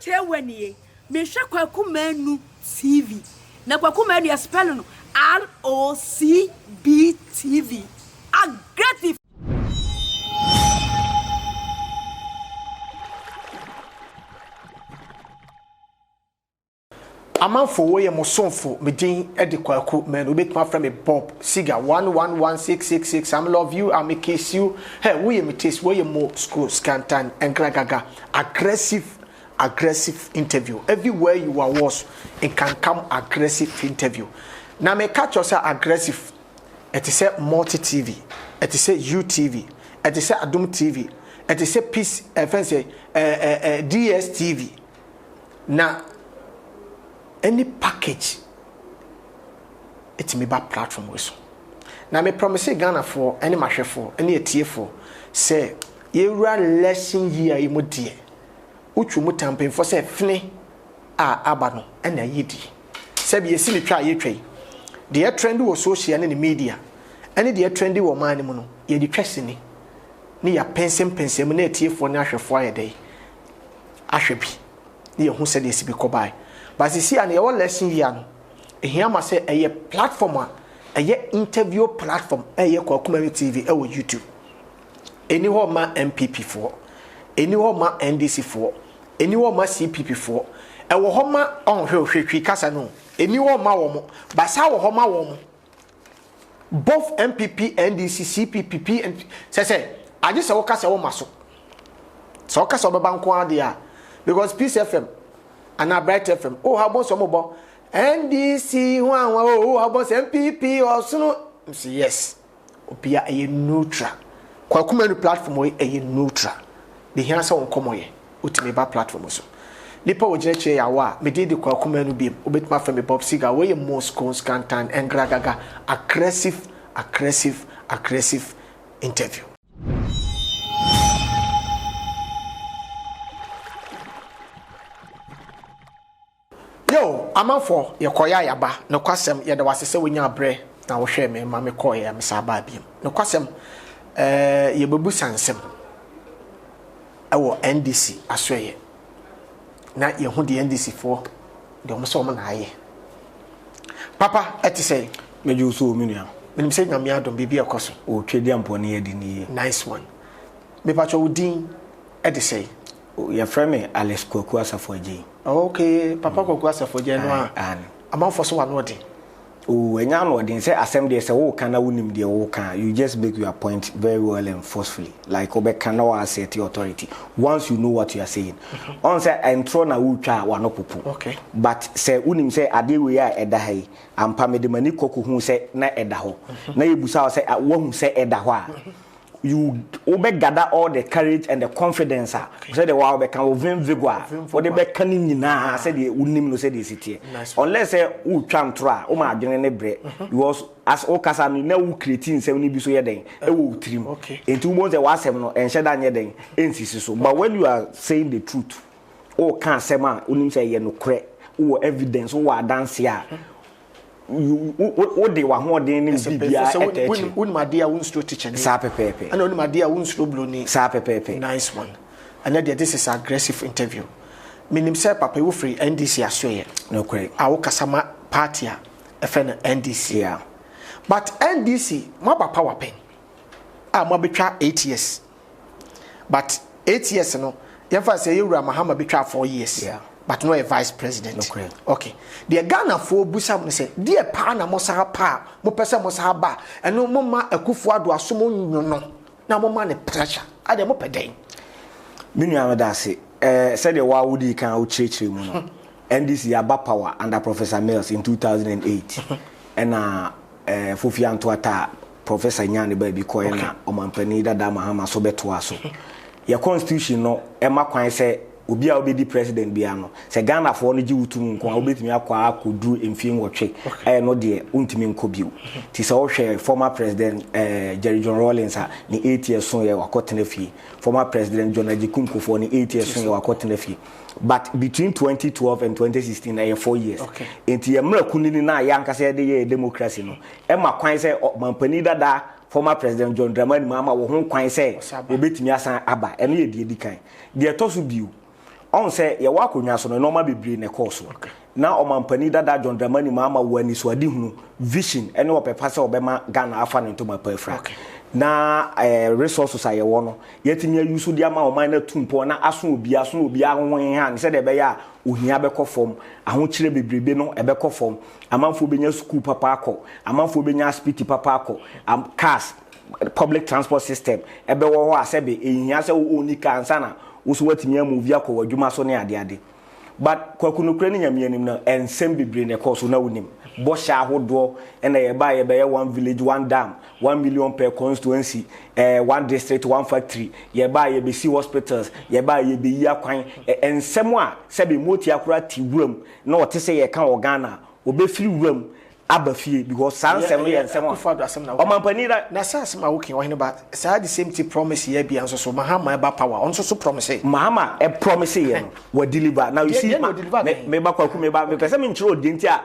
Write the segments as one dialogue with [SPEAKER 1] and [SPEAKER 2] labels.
[SPEAKER 1] chewani me hwe Kwaku Manu TV na Kwaku Manu ya spell no ROCB TV aggressive
[SPEAKER 2] Amanfo wo ye mosonfo medin edi Kwaku Manu betuma from me Bob Siga 111666 I love you I kiss you hey wo ye me taste wo ye mo school scantan engragaga aggressive interview everywhere you are was it can come aggressive interview na me catch yourself aggressive it is say multi TV it is say UTV it is say Adum TV it is say Peace say DSTV na any package it's me back platform we so na me promise Ghana for any mahwe for any etie for say you run lesson year you modie uchu mutampen for say fne aba no na yidi say be yesi ni twa ye twai the trend wo social and the media and the trend wo man mu no ye di twese ni ya pensem na etie for na ahwefo ayedai ahwebi ni ye hu say the esi bi kobai but see and your lesson here here ma say a platform a interview platform a Kwaku Manu TV e wo YouTube any ho ma MPP for any ho ma NDC for any ho ma CPP for e wo ho ma on hwehwehwi kasa no any ho ma wo mo but sa wo ho ma wo mo both MPP NDC CPP and say I just say wo kasa wo maso so kasa wo beba nko ade a because Peace FM and a Bright FM. Oh, how about some more? NDC, oh, how about MPP or so? Yes. Opia a neutral. Kwaku Manu platform a neutral. The answer on come here. Utimeba platform also. Nipa wojere yawa. Me did the Kwaku Manu beam. Ubet ma from Bob Siga. Where you most scantan and gragaga aggressive interview. Yo, amanfo ye koya yaba no kwasem ye da wasese wonya abre na wo hwe me ma me koya me saba biem no kwasem ye bebu sansem ewo NDC asoye na ye hu de NDC fo de mo so mo na aye papa etise
[SPEAKER 3] meju so minua
[SPEAKER 2] menim se nyame adom bibia ekoso
[SPEAKER 3] o twedi ampone ye di ni
[SPEAKER 2] nice one me pacho udin edise
[SPEAKER 3] your friend Alex Kwaku Asafoje.
[SPEAKER 2] Okay, Papa Kwaku Asafoje no a. Amanfo so wa no de.
[SPEAKER 3] Oh, enya no de say asem de say wo kana wonim de wo kan. You just make your point very well and forcefully. Like obeka na wa asset authority. Once you know what you are saying. On say entro na wo twa wa no popo.
[SPEAKER 2] Okay.
[SPEAKER 3] But say wonim say ade we a eda hai. Ampa me de mani koku hu say na eda ho. Na yebusa say wo hu say eda ho a. You gather all the courage and the confidence. Say the wow, can vim vigor. For the back canning na said the unim no said the city. Unless a tram tra, my general bread. You was as Okasan no creating 70 biso yeding, a wool trim.
[SPEAKER 2] Okay.
[SPEAKER 3] In 2 months, a was and shadan yeding, so. But when you are saying the truth, oh, can't say man, unim say no crack, or evidence, or dance here. What they were more than in Bibia.
[SPEAKER 2] When my dear won't slow teaching.
[SPEAKER 3] Sape pepe.
[SPEAKER 2] And only my dear won't slow blue.
[SPEAKER 3] Sape pepe.
[SPEAKER 2] Nice one. And then this is aggressive interview. Meaning, sir, Papa, you free NDC Australia.
[SPEAKER 3] No correct.
[SPEAKER 2] Our Kasama party, a fan NDC.
[SPEAKER 3] Yeah.
[SPEAKER 2] But NDC, my power pen. I'm a bit 8 years. But 8 years, no. If I say you were Mahama bit 4 years.
[SPEAKER 3] Yeah.
[SPEAKER 2] But no a vice president.
[SPEAKER 3] Okay.
[SPEAKER 2] Okay. The Ghana for Busam say, dear Pana Mosaha Pa, Mopesa Mosahaba, and no mama a Kufuado Asumo no. Now mama the pressure. I dem up a day.
[SPEAKER 3] Miniamadasi, said the Wawudi can out church him. And this Yaba power under Professor Mills in 2008. And Fufi Antoata, Professor Nyani Baby Koyana, Omampani da Mahama Sobetuaso. Your constitution no, Emma Quine say, obi a obedi president bia no se Ghana for no gi wutum nko a obetimi akwa akodu emfin wotwe no de untimi nko biu ti se wo hwe former president Jerry John Rawlings ni 8 years so ye wakotena fi former president John Ajikunko for ni 8 years so ye wakotena fi but between 2012 and 2016 na 4 years enti ye mra kunini na ya nkasa de ye democracy no e ma kwan se mampani dada former president John Dramani Mahama wo ho kwan se obetimi asan aba eno ye de kan de to so biu on say ye wa konwa so no normal bebre ne course na omampani dada John Dramani mama wani so adi hunu vision ene opepa se obema Ghana afa ne ntoma pafra na resources aye wo no yetimi ayusu dia ma oman na tumpo na aso obi anwen ha ne se de be ya ohia be kofom ahokyere bebrebe no ebe kofom amanfo benya school papa akọ amanfo benya hospital papa akọ cars public transport system ebe wo ho asebe ehia se oni kansa na wo so watimi amovia akọ wadwuma so ne ade but kwakunukure ne nyamianim na ensem bebre ne course na wonim bosha ahodo na ye ba ye be 1 village 1 dam 1 million per constituency 1 district 1 factory ye ba ye be see hospitals ye ba ye be yi akwan ensem a se be moti akura ti wuram na wote se ye kan Ghana obe free wuram abafie because sansem ye ensem o mampani da
[SPEAKER 2] na sansem a wokin wahene ba say the same thing promise ye bia so Mahama eba power on so promise
[SPEAKER 3] Mahama e promise ye no we deliver now you see me ba kwaku me ba me pese me nchiro odinti a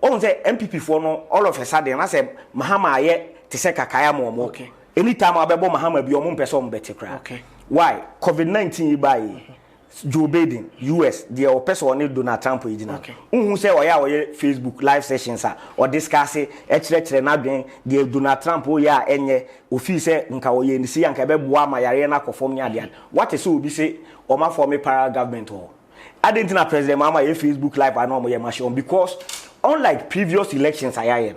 [SPEAKER 3] on say MPP for no all of a sudden I say Mahama aye te se kakaya mo okay anytime abebo Mahama bi o mo pese o mbete kra
[SPEAKER 2] okay
[SPEAKER 3] why COVID-19 buy Joe Biden US the person on Donald Trump ejina unhu say oya Facebook live sessions or discuss ekire na dwen the Donald Trump oya enye ofi say nka oye ni si anka beboa ma yare na kofom nya de what is obi say o ma form para government o adentina president mama ye Facebook live anom ye machine because unlike previous elections ayaye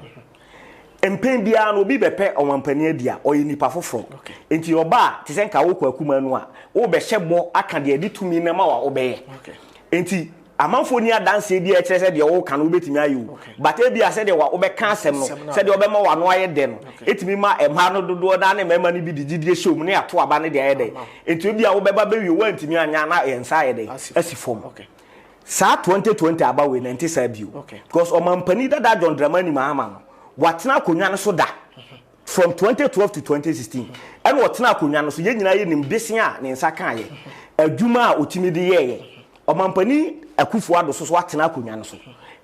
[SPEAKER 3] empen bia no obi bepe omampani adia oye nipa foforo enti oba te se nka wo kwakuma no a wo be hyebo aka de adi tumi na ma wa obeye enti amanfo ni adanse di ekire se de wo kan wo betimi ayu but e bia se de wa obeka asem no se de obema wa no aye de no etimi ma emha no dodo da na mema ni bi digidie show mu ne ato aba ne de aye de enti bia wo beba be wi wo antimi anya na ensa aye de asifom sa 2020 aba we 90 sabiu because omampani dada John Dramani Mahama no watena konwa no so da from 2012 to 2016 and watena konwa no so ye nyina ye nim besia a ne nsa kan ye adwuma a otimi de ye omampani Akufo Addo so watena konwa no so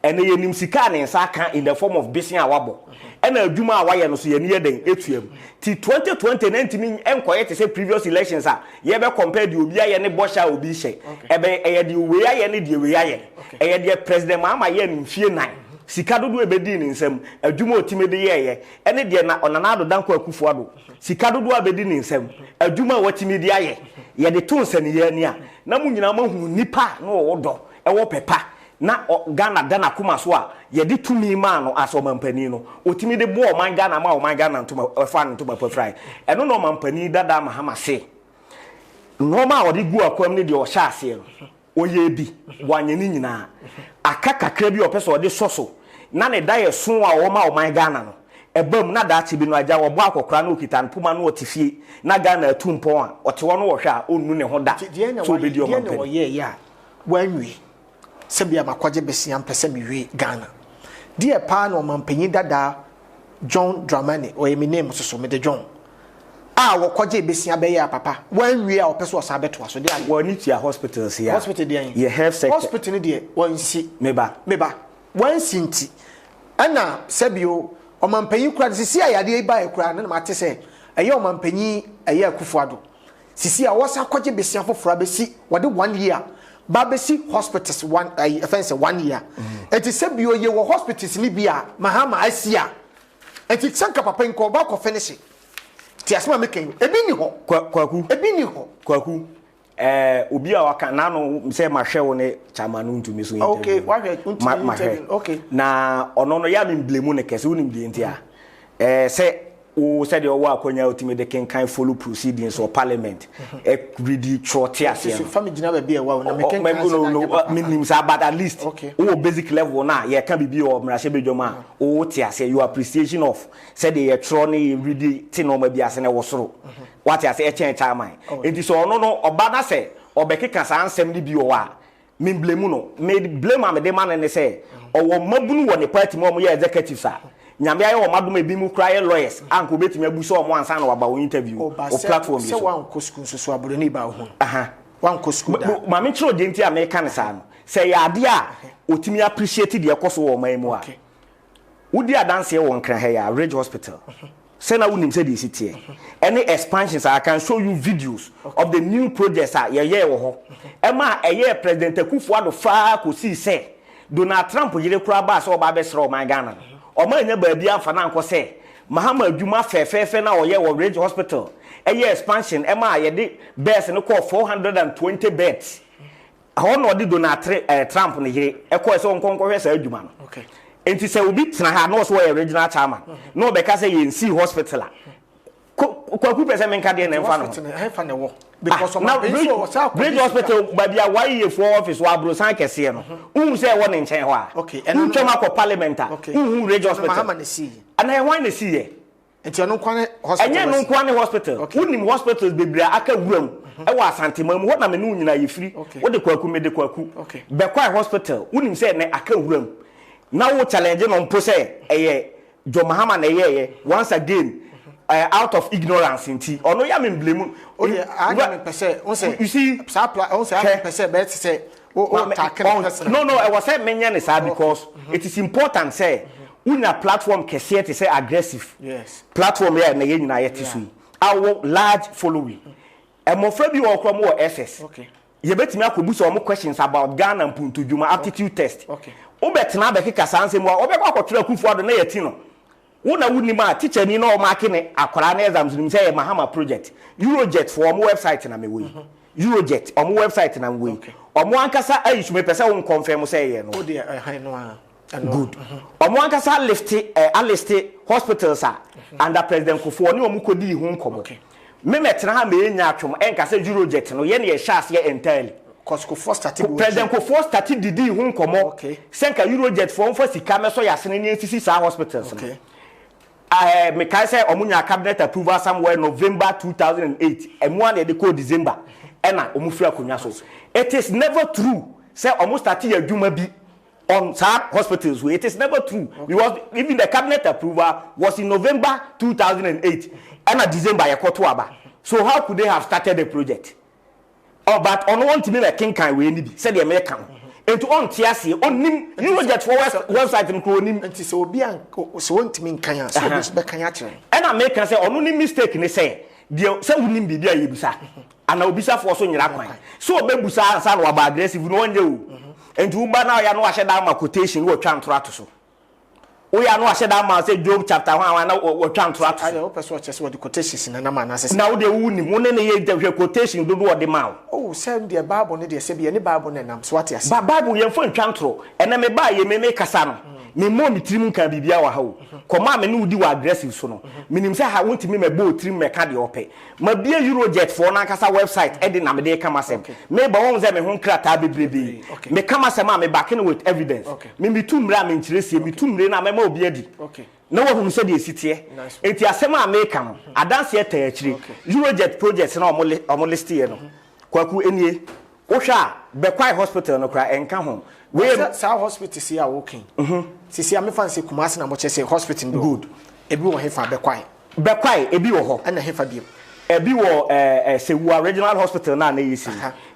[SPEAKER 3] ene ye nim sika ne nsa kan in the form of besia wabo ena adwuma a waye no so ye ne ye den etuam ti 2020 na ntimi enkoye te say previous elections a ye be compare the obi aye ne bosha obi hye ebe eye de we aye ne de we aye eye de president Mahama ye mfie 9 sika dodo ebedi ni nsem adwuma otime de yeye ene de na onanado danko Akufo Addo sika dodo abedi ni nsem adwuma watime de aye ye de to nsani ye ani a na munyina mahu nipa na odo ewo pepa na Ghana dana kuma so a ye de tumi ma no asomampani no otime de bo man Ghana ma o man Ghana ntoma fa ntoma pafrai eno no mampani dada Mahama se no ma odi gu akwam ne de o sha ase oye bi wanyani nyina aka kakra bi opeso odi soso na ne da ye so a o ma o man Ghana no ebam na da chi bi no agya wo bo akokra na okita npuma na otifie na Ghana atumpo a ote wo no wo hwa onu ne ho da so be di o man
[SPEAKER 2] pe ye ya wanwi sebia makwaje besia mpese miwe Ghana die pa na o man panyi dada John Dramani o ye me name so me de John a wo kwaje besia be ya papa wanwi a opeso o sabeto aso de
[SPEAKER 3] wo ni tia hospitals ya
[SPEAKER 2] hospital de
[SPEAKER 3] ye health sector
[SPEAKER 2] hospital de wonsi
[SPEAKER 3] meba
[SPEAKER 2] wansi nti ana sebio o man panyi kura sisi ayade e ba e kura na mate se eye o man panyi eye Akufo Addo sisi a wosa kwaje besia fofora besi wode 1 year ba besi hospitals 1 offense 1 year eti sebio ye wo hospitals ni bia Mahama asia eti sanka papa nko ba ko finish ti asema meken ebi ni ho
[SPEAKER 3] kwaku
[SPEAKER 2] ebi ni ho
[SPEAKER 3] kwaku obi a waka na no se ma hwe wo ne chama no ntumi so
[SPEAKER 2] okay wa hwe ntumi okay
[SPEAKER 3] na ono no ya me blame ne kese unim die ntia se o said your work when you ultimate can kind follow proceedings or parliament ready short ase
[SPEAKER 2] so family jina ba bia wa na me can
[SPEAKER 3] no minimum but at least o basic level na ye can be o mrahye bedwoma o ti ase your appreciation of said the electronic ready ti no ma bia ase na wo soro what ase e chen chairman enti so ono no oba na se obekeka sa ansem ni bi o wa me blame no me blame am de man ne se owo mabunu wo ne party mo ye executive sa nyame aye o madom ebi mu cry lawyers anko betimi abuso o mo ansa na waba o interview o platform
[SPEAKER 2] so wan ko school so aburo ni ba ho wan ko school da
[SPEAKER 3] ma me chiro de nti America ne sa no say ya ade a otimi appreciate de ekoso wo man mu a wudi adanse wo nkran ha ya Ridge Hospital Send out him said this here. Any expansions, I can show you videos of the new projects. Emma, a year President Kufuor far could see say Donald Trump yere kura ba so ba be sro my Ghana. O ma nya ba bia fa na nko say Mahama Djuma fe na oye wo Ridge Hospital. A year expansion Emma ye de beds no call 420 beds. How no di Donald Trump ne yere e ko so nkonko hwe sa adwuma no.
[SPEAKER 2] Okay.
[SPEAKER 3] Enti se obi tena ha no so we regional chairman. No be ka say ye nsi hospital. Kwaku pese menka de na mfa no.
[SPEAKER 2] I fa ne wo. Because of
[SPEAKER 3] now Bridge Hospital babia why ye for office wa brosan kese no. Unu say wo ne nchen ho a.
[SPEAKER 2] Okay.
[SPEAKER 3] Enu twema ko parliament. Unu Bridge Hospital.
[SPEAKER 2] Mahama ne see.
[SPEAKER 3] Ana e wan ne see ye.
[SPEAKER 2] Enti anu kwane hospital.
[SPEAKER 3] Enye no kwane hospital. Unim hospitals bebria aka wuram. E wa Asante Mamu ho na me no nyina ye firi. Wo de kwaku me de kwaku. Be kwa hospital. Unim say ne aka wuram. Now we challenge no mpo say eye Jo Mahama na ye once again out of ignorance inti ono ya me blame
[SPEAKER 2] o ye anya me pese on say you see on say anya pese be say o tackle person
[SPEAKER 3] no I was say menya ne say because it is important say una platform kese te say aggressive
[SPEAKER 2] yes
[SPEAKER 3] platform here na ye nyina ye tisu our large following emofra bi wo kro mo SS
[SPEAKER 2] okay
[SPEAKER 3] ye betimi akobuso o mo questions about Ghana mpuntudwuma aptitude test
[SPEAKER 2] okay
[SPEAKER 3] Ubetna be kika sanse mu obekwa akotwera Kufuor na yati no wona wuni ma teacher ni na o ma kene akwara na exams nim say Mahama project Eurojet for mo website na me we Eurojet o mo website na me we o mo ankasa ayishu me pese won confirm say ye no
[SPEAKER 2] o de no
[SPEAKER 3] good o mo ankasa list hospitals under President Kufuor ni o mo kodi hu nkomo me metena ha me nya atwom enkasa Eurojet no ye na ye shas ye entirely
[SPEAKER 2] Kufuor started
[SPEAKER 3] President Kufuor started didi hu nkomo
[SPEAKER 2] okay
[SPEAKER 3] senka Eurojet for mfa sika me so yasene ni nsisi sa hospitals
[SPEAKER 2] okay
[SPEAKER 3] me kai say omunya cabinet approval somewhere November 2008 emu an de code December ena omufiri akonwa so it is never true say almost started adwuma bi on some hospitals it is never true because even the cabinet approval was in November 2008 ena December yakoto aba so how could they have started the project but on want to be like king kan we ni bi say the American and to on tiase onim Eurojet for website nko onim
[SPEAKER 2] nti se obi an so wontimi nkan a so obi be kan a kire
[SPEAKER 3] and American say onu ni mistake ni say de say wonim bibia yebusa ana obisa for so nyira kwan so obebusa ansa no aba aggressive no onye o and uba na ya no ahye da ma quotation wo twa ntoro ato so we are no ahye da ma say Job chapter 1 na wo twa ntoro ato
[SPEAKER 2] so o person chese wo the quotations na ma na say
[SPEAKER 3] na wo de wunim wo ne ye de quotation do wo de ma
[SPEAKER 2] oh say the Bible ne de say be ne Bible ne nam so what yes
[SPEAKER 3] Bible ye fo ntwa ntoro ena me ba ye me kasa no me mo mi tirim kan bibia wa ha o koma me no udi wa aggressive so no minim say ha wontimi me bo tirim me ka de ope ma bia Eurojet for na kasa website e de na me de kama sem me ba won say me ho krata bebrebe me kama sem a me back with evidence me tumra me nkiresie me tumre na me ma obi adi na wo hu say de sitie enti asem a me ka no adanse e taa akire Eurojet project na omo list ye no kwaku enie wo hwa Bekwai hospital no kra enka ho we
[SPEAKER 2] sa hospital si a working sisi a me fancy Kumasi na mo chese hospital good ebi wo hefa Bekwai ebi wo ho na hefa biem
[SPEAKER 3] ebi wo Sewu regional hospital na yesi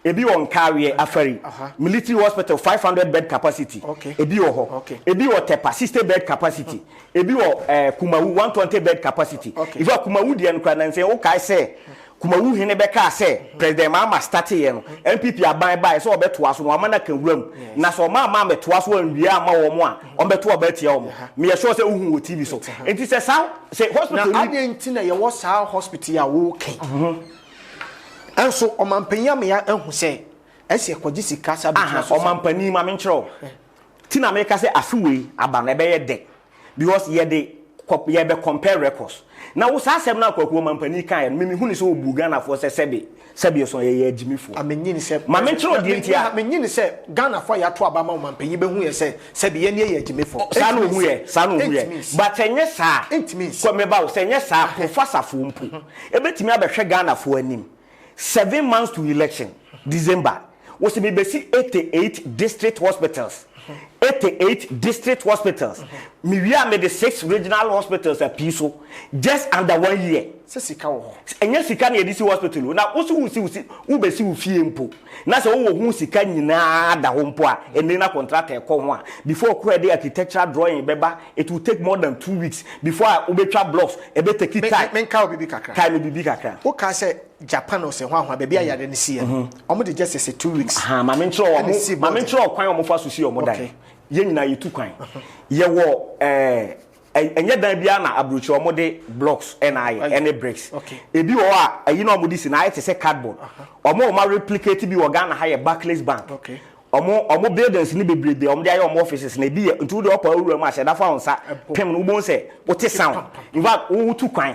[SPEAKER 3] ebi wo Nkawe Afari military hospital 500 bed capacity ebi wo ho ebi wo Tepa 60 bed capacity ebi wo Kumawu 120 bed capacity if Kumawu de nkra na nse wo kai say Kumawu hene beka say President Mahama start here no MPP aban bai so obeto aso no amana kan wuram na so ma beto aso anwia ama wo mo a obeto obetia wo me ye sure say uhun wo TV so enti say hospital
[SPEAKER 2] na adenti na ye wo sa hospital ya wo kan enso omampanya me ya ehu say ese kwaji sika sa beto
[SPEAKER 3] so omampani ma me nkyerɛ ti na me ka say afiwe aba na be ye de because ye de ye be compare records na wo sa asem na kwaku mampani kan me hu ni so obu Ghana for se sebe so ye agimi fo
[SPEAKER 2] amenyi ni se
[SPEAKER 3] ma me nkyerɛ de ntia
[SPEAKER 2] amenyi ni se Ghana for ya to aba ma mampani be hu ye se sebe ye ne ye agimi fo
[SPEAKER 3] sa no hu ye but enye sa ko me ba wo se enye sa professor fo mpu ebetimi abehwe Ghana fo anim 7 months to election December wo se me be si 88 district hospitals 88 district hospitals. Me we are made the 6 regional hospitals a piece just under 1 year.
[SPEAKER 2] Sika wo.
[SPEAKER 3] Enya sika na edisi hospital. Na osu wo besi wo fie mpo. Na se wo hu sika nyina da ho mpo a ene na contract e ko ho a before ko the architectural drawing beba it will take more than 2 weeks before obetwa blocks e be take time.
[SPEAKER 2] Men ka obibi kakra.
[SPEAKER 3] Time bibi kakra.
[SPEAKER 2] Wo ka se Japan o se ho ahwa bebia yare ne sie. Omo de just say 2 weeks.
[SPEAKER 3] Ha ma men tro omo ma men tro kwan omo fa so si omo dan. Ye nyina ye tu kwan. Ye wo enye dan bia na abrochi omo de blocks any bricks. Ebi wo a ayi na omo di si na ayete say cardboard. Omo ma replicate bi wo Ghana ha ye Barclays Bank.
[SPEAKER 2] Okay.
[SPEAKER 3] Omo buildings ni bebrebe omo de aye omo offices na bi ntu de opa awura ma sheda fa onsa pem no bo se wote sound. In fact wo tu kwan.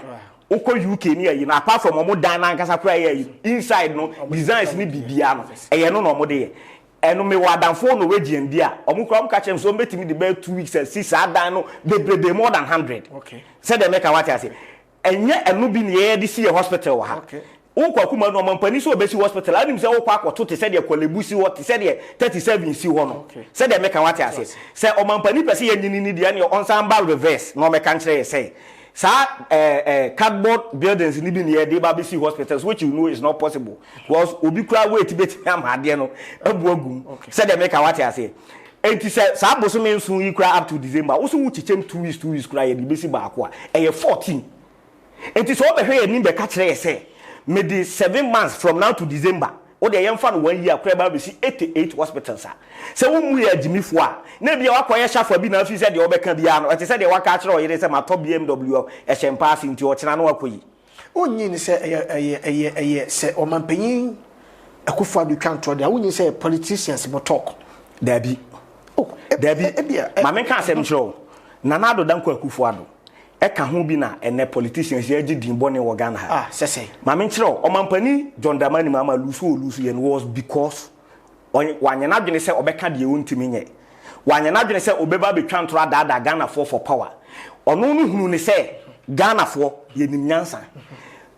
[SPEAKER 3] Oko UK ni ayi na apart from omo dan na nkasa kura ye inside no designs ni bibia no eye no omo de ye. Eno me wadanfo no wagien dia omukura omka chem so metimi de be 2 weeks and 6 adan no bebrebe more than 100.
[SPEAKER 2] Okay.
[SPEAKER 3] Said they make a what I say. Enye enu bi ne ye de see hospital wa ha.
[SPEAKER 2] Okay.
[SPEAKER 3] Ukwa kuma no mampani so obesi hospital anim se ukwa akoto te said ye kwalebusi what te said ye 37 si ho no. Said they make a what I say. Say o mampani pese ye nyini ni dia ne onsamba reverse no me kan kire ye say. Sa cardboard buildings ni bi ne dey babisi hospitals which you know is not possible because obi kura wait bet am ade no abu agum said they make what I say enti say sa boso me nsu yi kura up to December wo so wu chichem 2 weeks kura ye di besi ba ko a 14 enti so obehwe ye ni be ka kire ye say me di 7 months from now to December o de yemfa no 1 year kura ba be 88 hospitals say wo mu ye agimifo a na bia wakoye shafa bi na afi say de obeka bia no ete say de waka kire o yere say ma top BMW e shempa nti o kina no wakoyi
[SPEAKER 2] onyi ni say eye say o mampanyin akufo adu kanto de onyi say politicians mo talk
[SPEAKER 3] dabi ma men kan asem kire nana ado danko akufo ado e ka ho bi na ene politicians ye gidi bone wo Ghana ha
[SPEAKER 2] sese
[SPEAKER 3] ma men kire o mampani John Dramani mama lusu ye was because wanye na dwene se obeka de wontimi nye wanye na dwene se obeba betwa ntro ada Ghana for power ono no hunu ne se Ghana for ye nim nyansa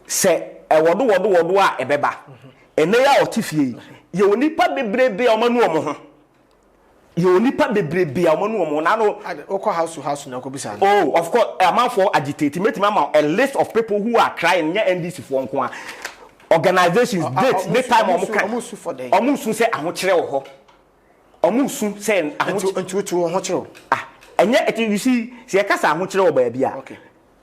[SPEAKER 3] se wodo a ebeba ene ya otifie ye onipa bebrebe omanu omo ho ye onipa bebrebe omanu omo na no
[SPEAKER 2] oko house to house na ko bisa
[SPEAKER 3] oh of course a man for agitate metima a list of people who are crying nya NDC for nko a organizations date time omusu say ahokere wo ho omusu say
[SPEAKER 2] ahokere ho kere
[SPEAKER 3] enye you see se kasa ahokere wo ba bia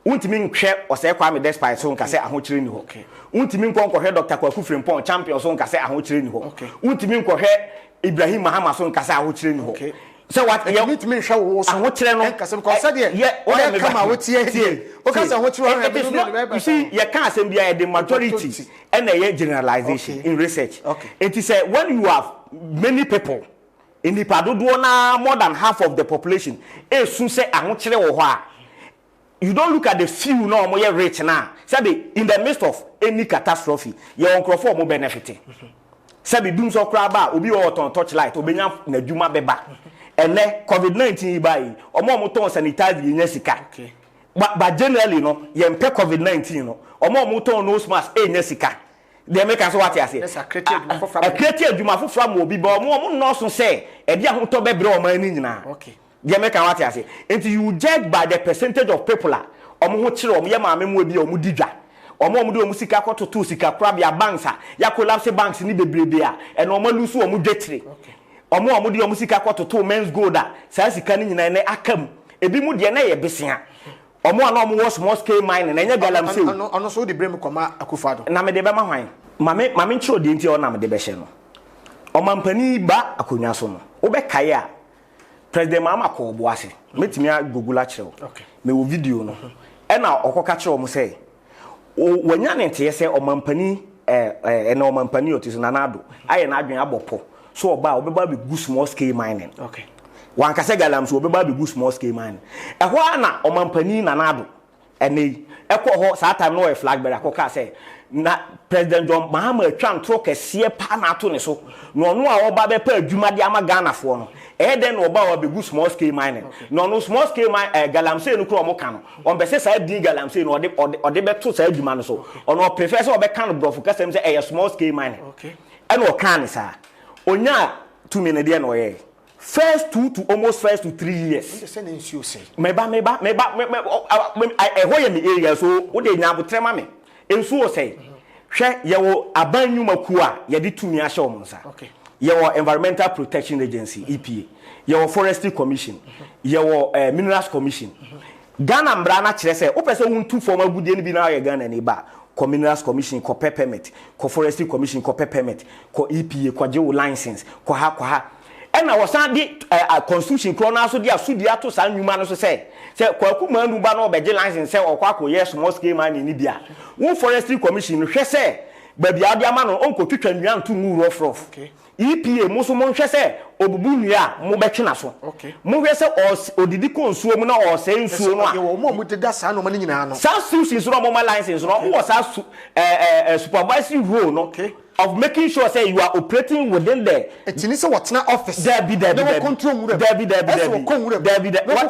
[SPEAKER 3] untimi nhwe ose kwa me despite so nka say ahokere ni ho untimi nkonkɔhwe Dr. Kwaku Frimpong champion so nka say ahokere ni ho untimi nkɔhwe Ibrahim Mahama so nka say ahokere ni ho so what you meet me hwe wo so ahokere no nka say ko say de o dey come out tie o ka say ahokere you see you can say bia the majority and a generalization in research it is when you have many people in the padodo na more than half of the population e sun say ahokere wo ho a you don't look at the few no mo ye rich na sabi in the midst of any catastrophe your onkrofo mo benefit sabi dum so kra ba obi o ton torchlight obenya na dwuma beba ene covid-19 bai omo ton sanitize yenya sika but generally no ye mpe covid-19 no omo ton nose mask enya sika de make us what you say
[SPEAKER 2] a
[SPEAKER 3] creative dwuma fofra mo obi ba omo no so say e dia ho to bebre o man ni nyina they make what I say. Until you judge by the percentage of people omo ho kire omo ye maame mu bi omo didwa omo do omo sika kwato to sika kra bia banks ya collapse banks ni bebrebe a eno omo lusu omo dwetire omo de omo sika kwato to men's gold sa sika ni nyina ne akam ebi mu de na ye besia omo na omo wo small scale mining na nya galamsey
[SPEAKER 2] ono so de brem koma akufado
[SPEAKER 3] na me de be ma hwan mame nchiro de nti o na me de be hye no omampani ba akonwa so no wo be kae a President Mahama ko boase metimi a Google a kire me wo video no e na okoka kire o mo say wanya ne nte ye omampani na omampani otiso na nado aye na adwen abopo so oba obeba be go small scale mining wan ka se galam so obeba be go small scale mining e ho na omampani na nado ene e ko ho sa time no e flag bearer akoka say na President John Mahama atwa ntro kese pa na ato ne so no no a oba be pa adwuma de ama Ghana fo no then oba wa be go small scale mining no small scale galamsey no kro mo ka no on be say sa di galamsey no ode be to sa adwuma no so ono prefer say obe kan brofo kasem say small scale mining and o kan sa onya to me ne de na oye first 2 to almost first to 3 years. Meba I hoye me area so wo de nya botrema me. Ensu o say hwe ye wo abanyumaku a ye de tumi ahye o monsa.
[SPEAKER 2] Okay.
[SPEAKER 3] Ye wo Environmental Protection Agency EPA. Ye wo Forestry Commission. Ye wo Minerals Commission. Ghana mbra na kire say opese wontu form agudie ni bi na ye Ghana ni ba. Minerals Commission, ko permit, ko Forestry Commission, ko permit, ko EPA, ko je license, ko ha. And I was saying constitution krono so dia sudia to san nwuma no so say kwaku manu ba no be je license say okwa yes small scale mining ni bia. Wo Forestry Commission hwe say ba bia de ama no onko twetwa nwua ntu mu rough. Okay. EPA muso mo hwe say obubu nua mo betwe na so. Okay. Mo hwe say odidi ko nsuo mu na o say nsuo no a.
[SPEAKER 2] Wo mo deda sa no ma ni nyina no.
[SPEAKER 3] Sa suits no mo license no wo sa supervisory role no. Okay. Of making sure say you are operating within the
[SPEAKER 2] say what's na office
[SPEAKER 3] there be
[SPEAKER 2] control
[SPEAKER 3] what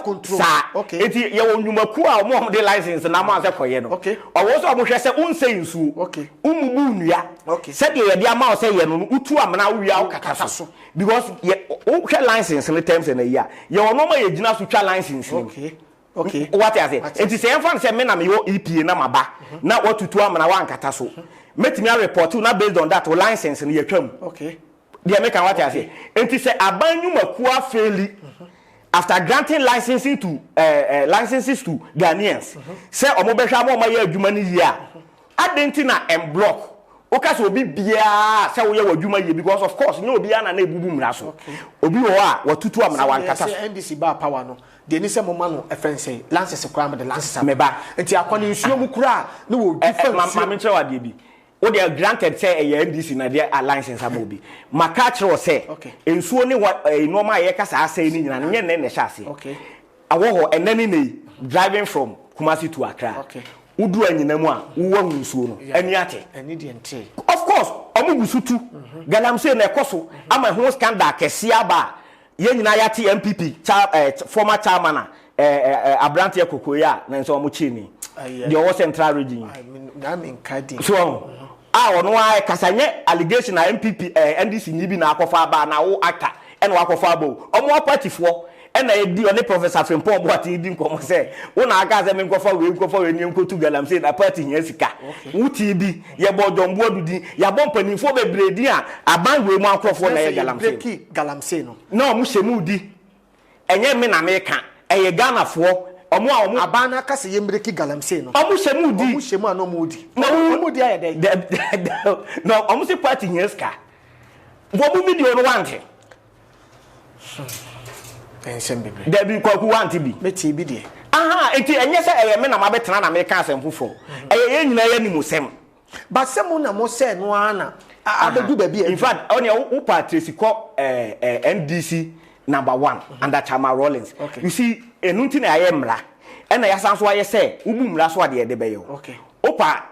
[SPEAKER 3] control okay eti ye wonwumaku a mo de license na mo ase koye no okay owo so mo hwe say unsay nsu okay umubu nua okay said ye de ama o say ye no utu amana wia o kaka so because ye o hwe license in terms na ya ye ono ma ye gina so twa license
[SPEAKER 2] okay okay
[SPEAKER 3] what I say eti say enfan say me na me yo EPA na maba na watutu amana wa nkata so metimi a report na based on that license ni yetwam okay dey make what I say enti say abanyumaku afeli after granting licenses to Ghanaians say omo behwa mo ma ye adwuma ni yi a adenti na block o ka so obi bia say wo ye wadwuma yi because of course no obi ana na ebubu mra so obi wo a watutu amana wan kata
[SPEAKER 2] NDC ba power no de ni say mo ma no efense lances kura me de lances meba enti akwa ni nsuo mu kura na wo different
[SPEAKER 3] ma me try wa de bi o they are granted say a NDC na their license amobi maka kire o say ensuo ni normal ye kasa asay ni nyina nye ne hye ase okay awo enani ne driving from Kumasi to Accra okay udu anyina mu a wo nsuo no ani ate
[SPEAKER 2] ani de ente
[SPEAKER 3] of course omugusutu galamsey na ekoso ama ho scandal kese aba ye nyina ya te MPP former chairman Abrante Kokoya na nso omu chini the Owo Central region
[SPEAKER 2] I mean kadi
[SPEAKER 3] so ono a kasanye allegation na MPP NDC ni bi na akofa ba na wo actor ene wa akofa bo omo party fo ena edi one Professor Frimpong Boateng di nkomo se wo na aka se me nkofa we ni nkotu galamsey na party nya sika wuti bi ye bodom bodudi ya bompanifo bebredi a aban we mu akrofo na ye
[SPEAKER 2] galamsey no
[SPEAKER 3] na omo hyemu di enye me na me ka eye Ghana fo omo a omo
[SPEAKER 2] abana ka se yembreki galamsey no
[SPEAKER 3] omo hyemu di
[SPEAKER 2] omo hyemu ano mo di na omo di aye
[SPEAKER 3] no omo se party nya sika wo bu video no wante
[SPEAKER 2] ensemble
[SPEAKER 3] there be kwaku wante bi
[SPEAKER 2] meti bi de
[SPEAKER 3] aha enti enye se eye me na ma betena na me ka asem fofo eye ye nyina ya ni musem
[SPEAKER 2] ba semu na mo se no ana abedu ba bi
[SPEAKER 3] in fact on your patrisi ko NDC number 1 under Chama Rawlings you see enunti na aye mra ena ya sanso aye se ubu mra so ade be yo
[SPEAKER 2] okay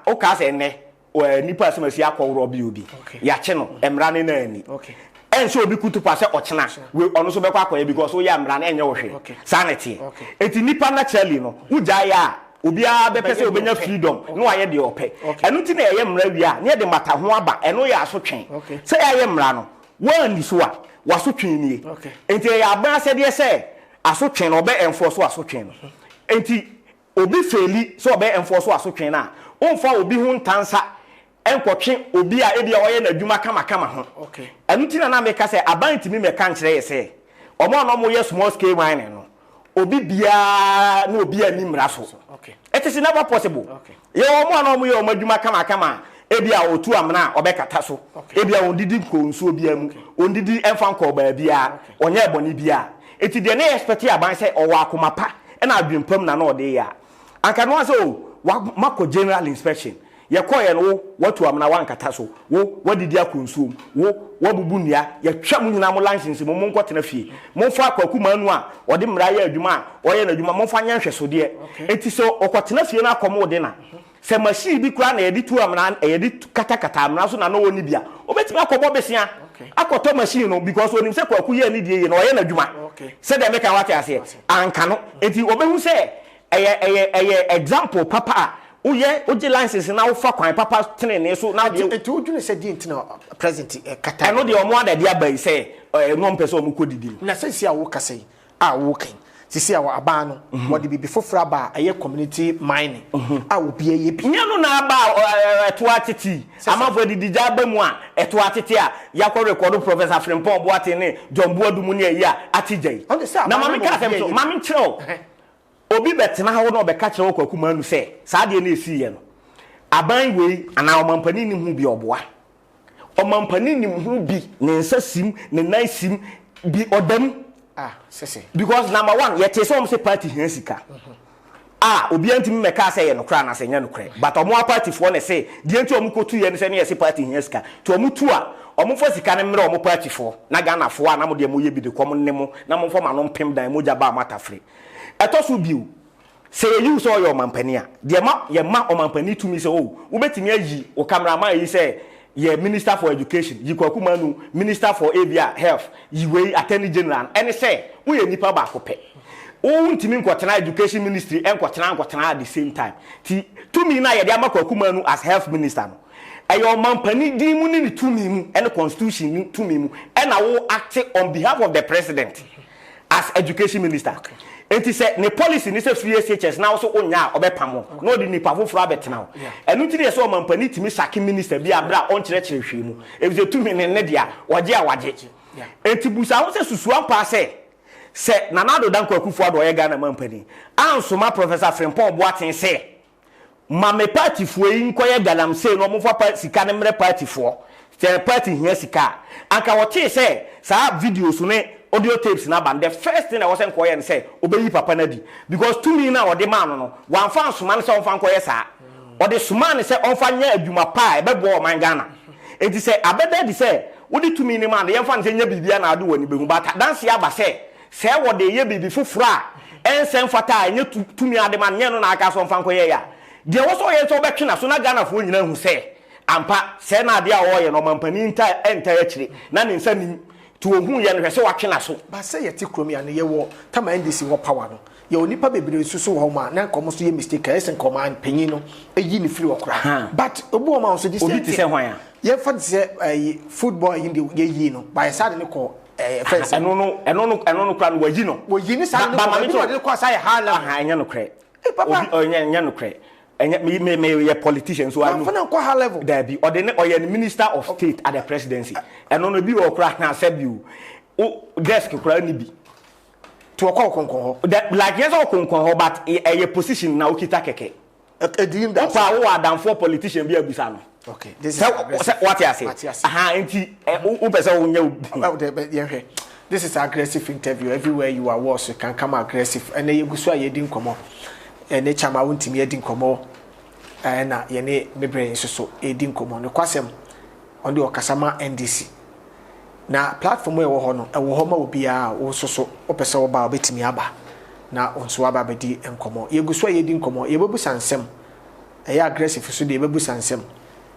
[SPEAKER 3] oka se ne nipa asemasi akọwro bi obi ya che no emra ne na ani
[SPEAKER 2] okay
[SPEAKER 3] enso obi kutu pa se ochena we ono so bekwa akoye because o ya mra na enye wo hwe sanity eti nipa na chali no uja ya obi a be pese obenya freedom no aye de ope enu ti na ye mra wi a ne de mata ho aba eno ya so twen se ya ye mra no wan ni so a waso twen ni enti ya aba se de se aso twen no be enforce aso twen no enti obi feli so obe enforce aso twen na onfa obi hu ntansa enkotwe obi a ebi a oye na adwuma kama ho
[SPEAKER 2] okay
[SPEAKER 3] enu ti na meka se aban timi meka nkire ye se omo no mo ye small scale mining no obi bia na obi ani mra so
[SPEAKER 2] okay
[SPEAKER 3] it is never possible okay ye omo no mo ye omo adwuma kama ebi a otu amna obekata so ebi a ondidi nkonsu obi amu ondidi emfa nko ba bia onye eboni bia eti de na expect aban se owa akomapa na adwempam na ode ya anka no so mako general inspection ye koye no watu amna wankata so wo wadidi akonsu wo wabubu nia ye twam nyina mo license mo nkotena fie mo fa akwaku manu a ode mra ya adwuma oye na adwuma mo fa nya hweso de eti so okotena fie na akomo de na se machine bi kura na ye di tu amna ye di katakata amna so na no woni bia obetimi akobo besia akoto machine no because onim se kwaku ye ni die ye na oye na adwuma se de meka wate ase anka no eti obehu se eye example papa Uye oje license na ufa kwan papa tenene so na de
[SPEAKER 2] etu odwene se di ntina president kata
[SPEAKER 3] eno de omo ada de abai se no mpese omo kodidi
[SPEAKER 2] na sesi a wo kase a wo kan sisi a wo aba no wo de bibi foforo aba aye community mining a wo bia ye bi
[SPEAKER 3] nyano na aba eto atiti amafo didi jaba mu a eto atiti a yakọ record Professor Frimpong Boateng ne John Boadu ne ayi a atijai na mama ka asem so mama nkyerɛw obi betena ha wo na obeka kyerɛ wo Kwaku Manu se saa de na esi ye no aban wei ana omampani ni hu bi oboa omampani ni hu bi ne nsa sim ne nan sim bi odam
[SPEAKER 2] sese
[SPEAKER 3] because number 1 yet say some say party here sika obi antimi meka say ye no kra na say nya no kra but omo party for na say die nti omo kotu ye no say na say party here sika to omo tu a omo fo sika ne mre omo party for na Ghana fo na mo de mo ye bi de kom ne mo na mo fo ma no mpem dan mo jaba mata free etoso biu say you so your mampani a de ma ye ma omampani to me say wo betimi ayi o cameraman yi say ye Minister for Education yi Kwaku Manu Minister for Avia Health yi we Attorney General any say we nipa ba ko pe o ntimi nkotena Education Ministry nkotena at the same time ti to me na ye de ama Kwaku Manu as Health Minister no ayo mampani di mu ni to me mu and constitution ni to me mu and I will act on behalf of the president as Education Minister. Okay. Enti se ne policy ni se free SHS na so onya obepamo no di nipa foforo abetena ho enu ti de so mampani timi saki minister bi abra on kyerɛkyerɛ hwe mu e bi se tumi ne dia waje awaje enti busa ho se susuan pa se Nanado Dan Kwaku Fuado ye Ghana mampani ansoma Professor Frimpong Boateng se ma me party fo yi nkoye galamsey no mo fa sika ne mre party fo se party hia sika anka wote se sa videos ne audio tapes na band the first thing I was enquire and say obeyi papa na di because to me na ode man no wan fan suma ne se on fan koye sa ode suma ne se on fan nya adwuma pa e bebo o man Ghana enti se abeda di se wodi to me ni man ye fan se nya bibia na ade woni behu bata dance ya ba se wode ye bibi foforo a ensen fata nya to me ade man nya no na aka so on fan koye ya de wo so ye so betwena so na Ghana fo nyina hu se ampa se na ade a wo ye no mampani enta ya kire na ne nsa ni to ohun ye no hwese watwena so
[SPEAKER 2] ba se ye ti kromi ane ye wo tama ndc wo power no ye onipa bebre susu wo ma na nkomo so ye mistake esen koma panyin no eyi ni free okra but obu o ma so di
[SPEAKER 3] obi ti se hwan a
[SPEAKER 2] ye fa se football yin de ye yi no ba side ne ko fence
[SPEAKER 3] eno no kra no wayi no
[SPEAKER 2] wayi ni side ne ko sa ye hala
[SPEAKER 3] enya no kra obi enya no kra enya me ye politician so I know
[SPEAKER 2] na ko high level
[SPEAKER 3] there be or the minister of state at the presidency eno no bi wo kra na sabiu o desk kra ni bi
[SPEAKER 2] to ko konkon ho
[SPEAKER 3] like yes o konkon ho but a position na okita keke
[SPEAKER 2] edin that
[SPEAKER 3] pa wo adamfo politician bi abusa no
[SPEAKER 2] okay this
[SPEAKER 3] is what you say enti o pese wo nya
[SPEAKER 2] ye hwe this is aggressive interview everywhere you are was you can come aggressive and you go so ayedi nkomo ene chama wontimi edi nkomo na ye ne mebre soso edi nkomo no kwasem onde okasama NDC na platform e wo ho no e wo ho ma obi a wo soso opese wo ba obetimi aba na onso aba bedi nkomo ye guso ye di nkomo ye bebu sansem e aggressive so de bebu sansem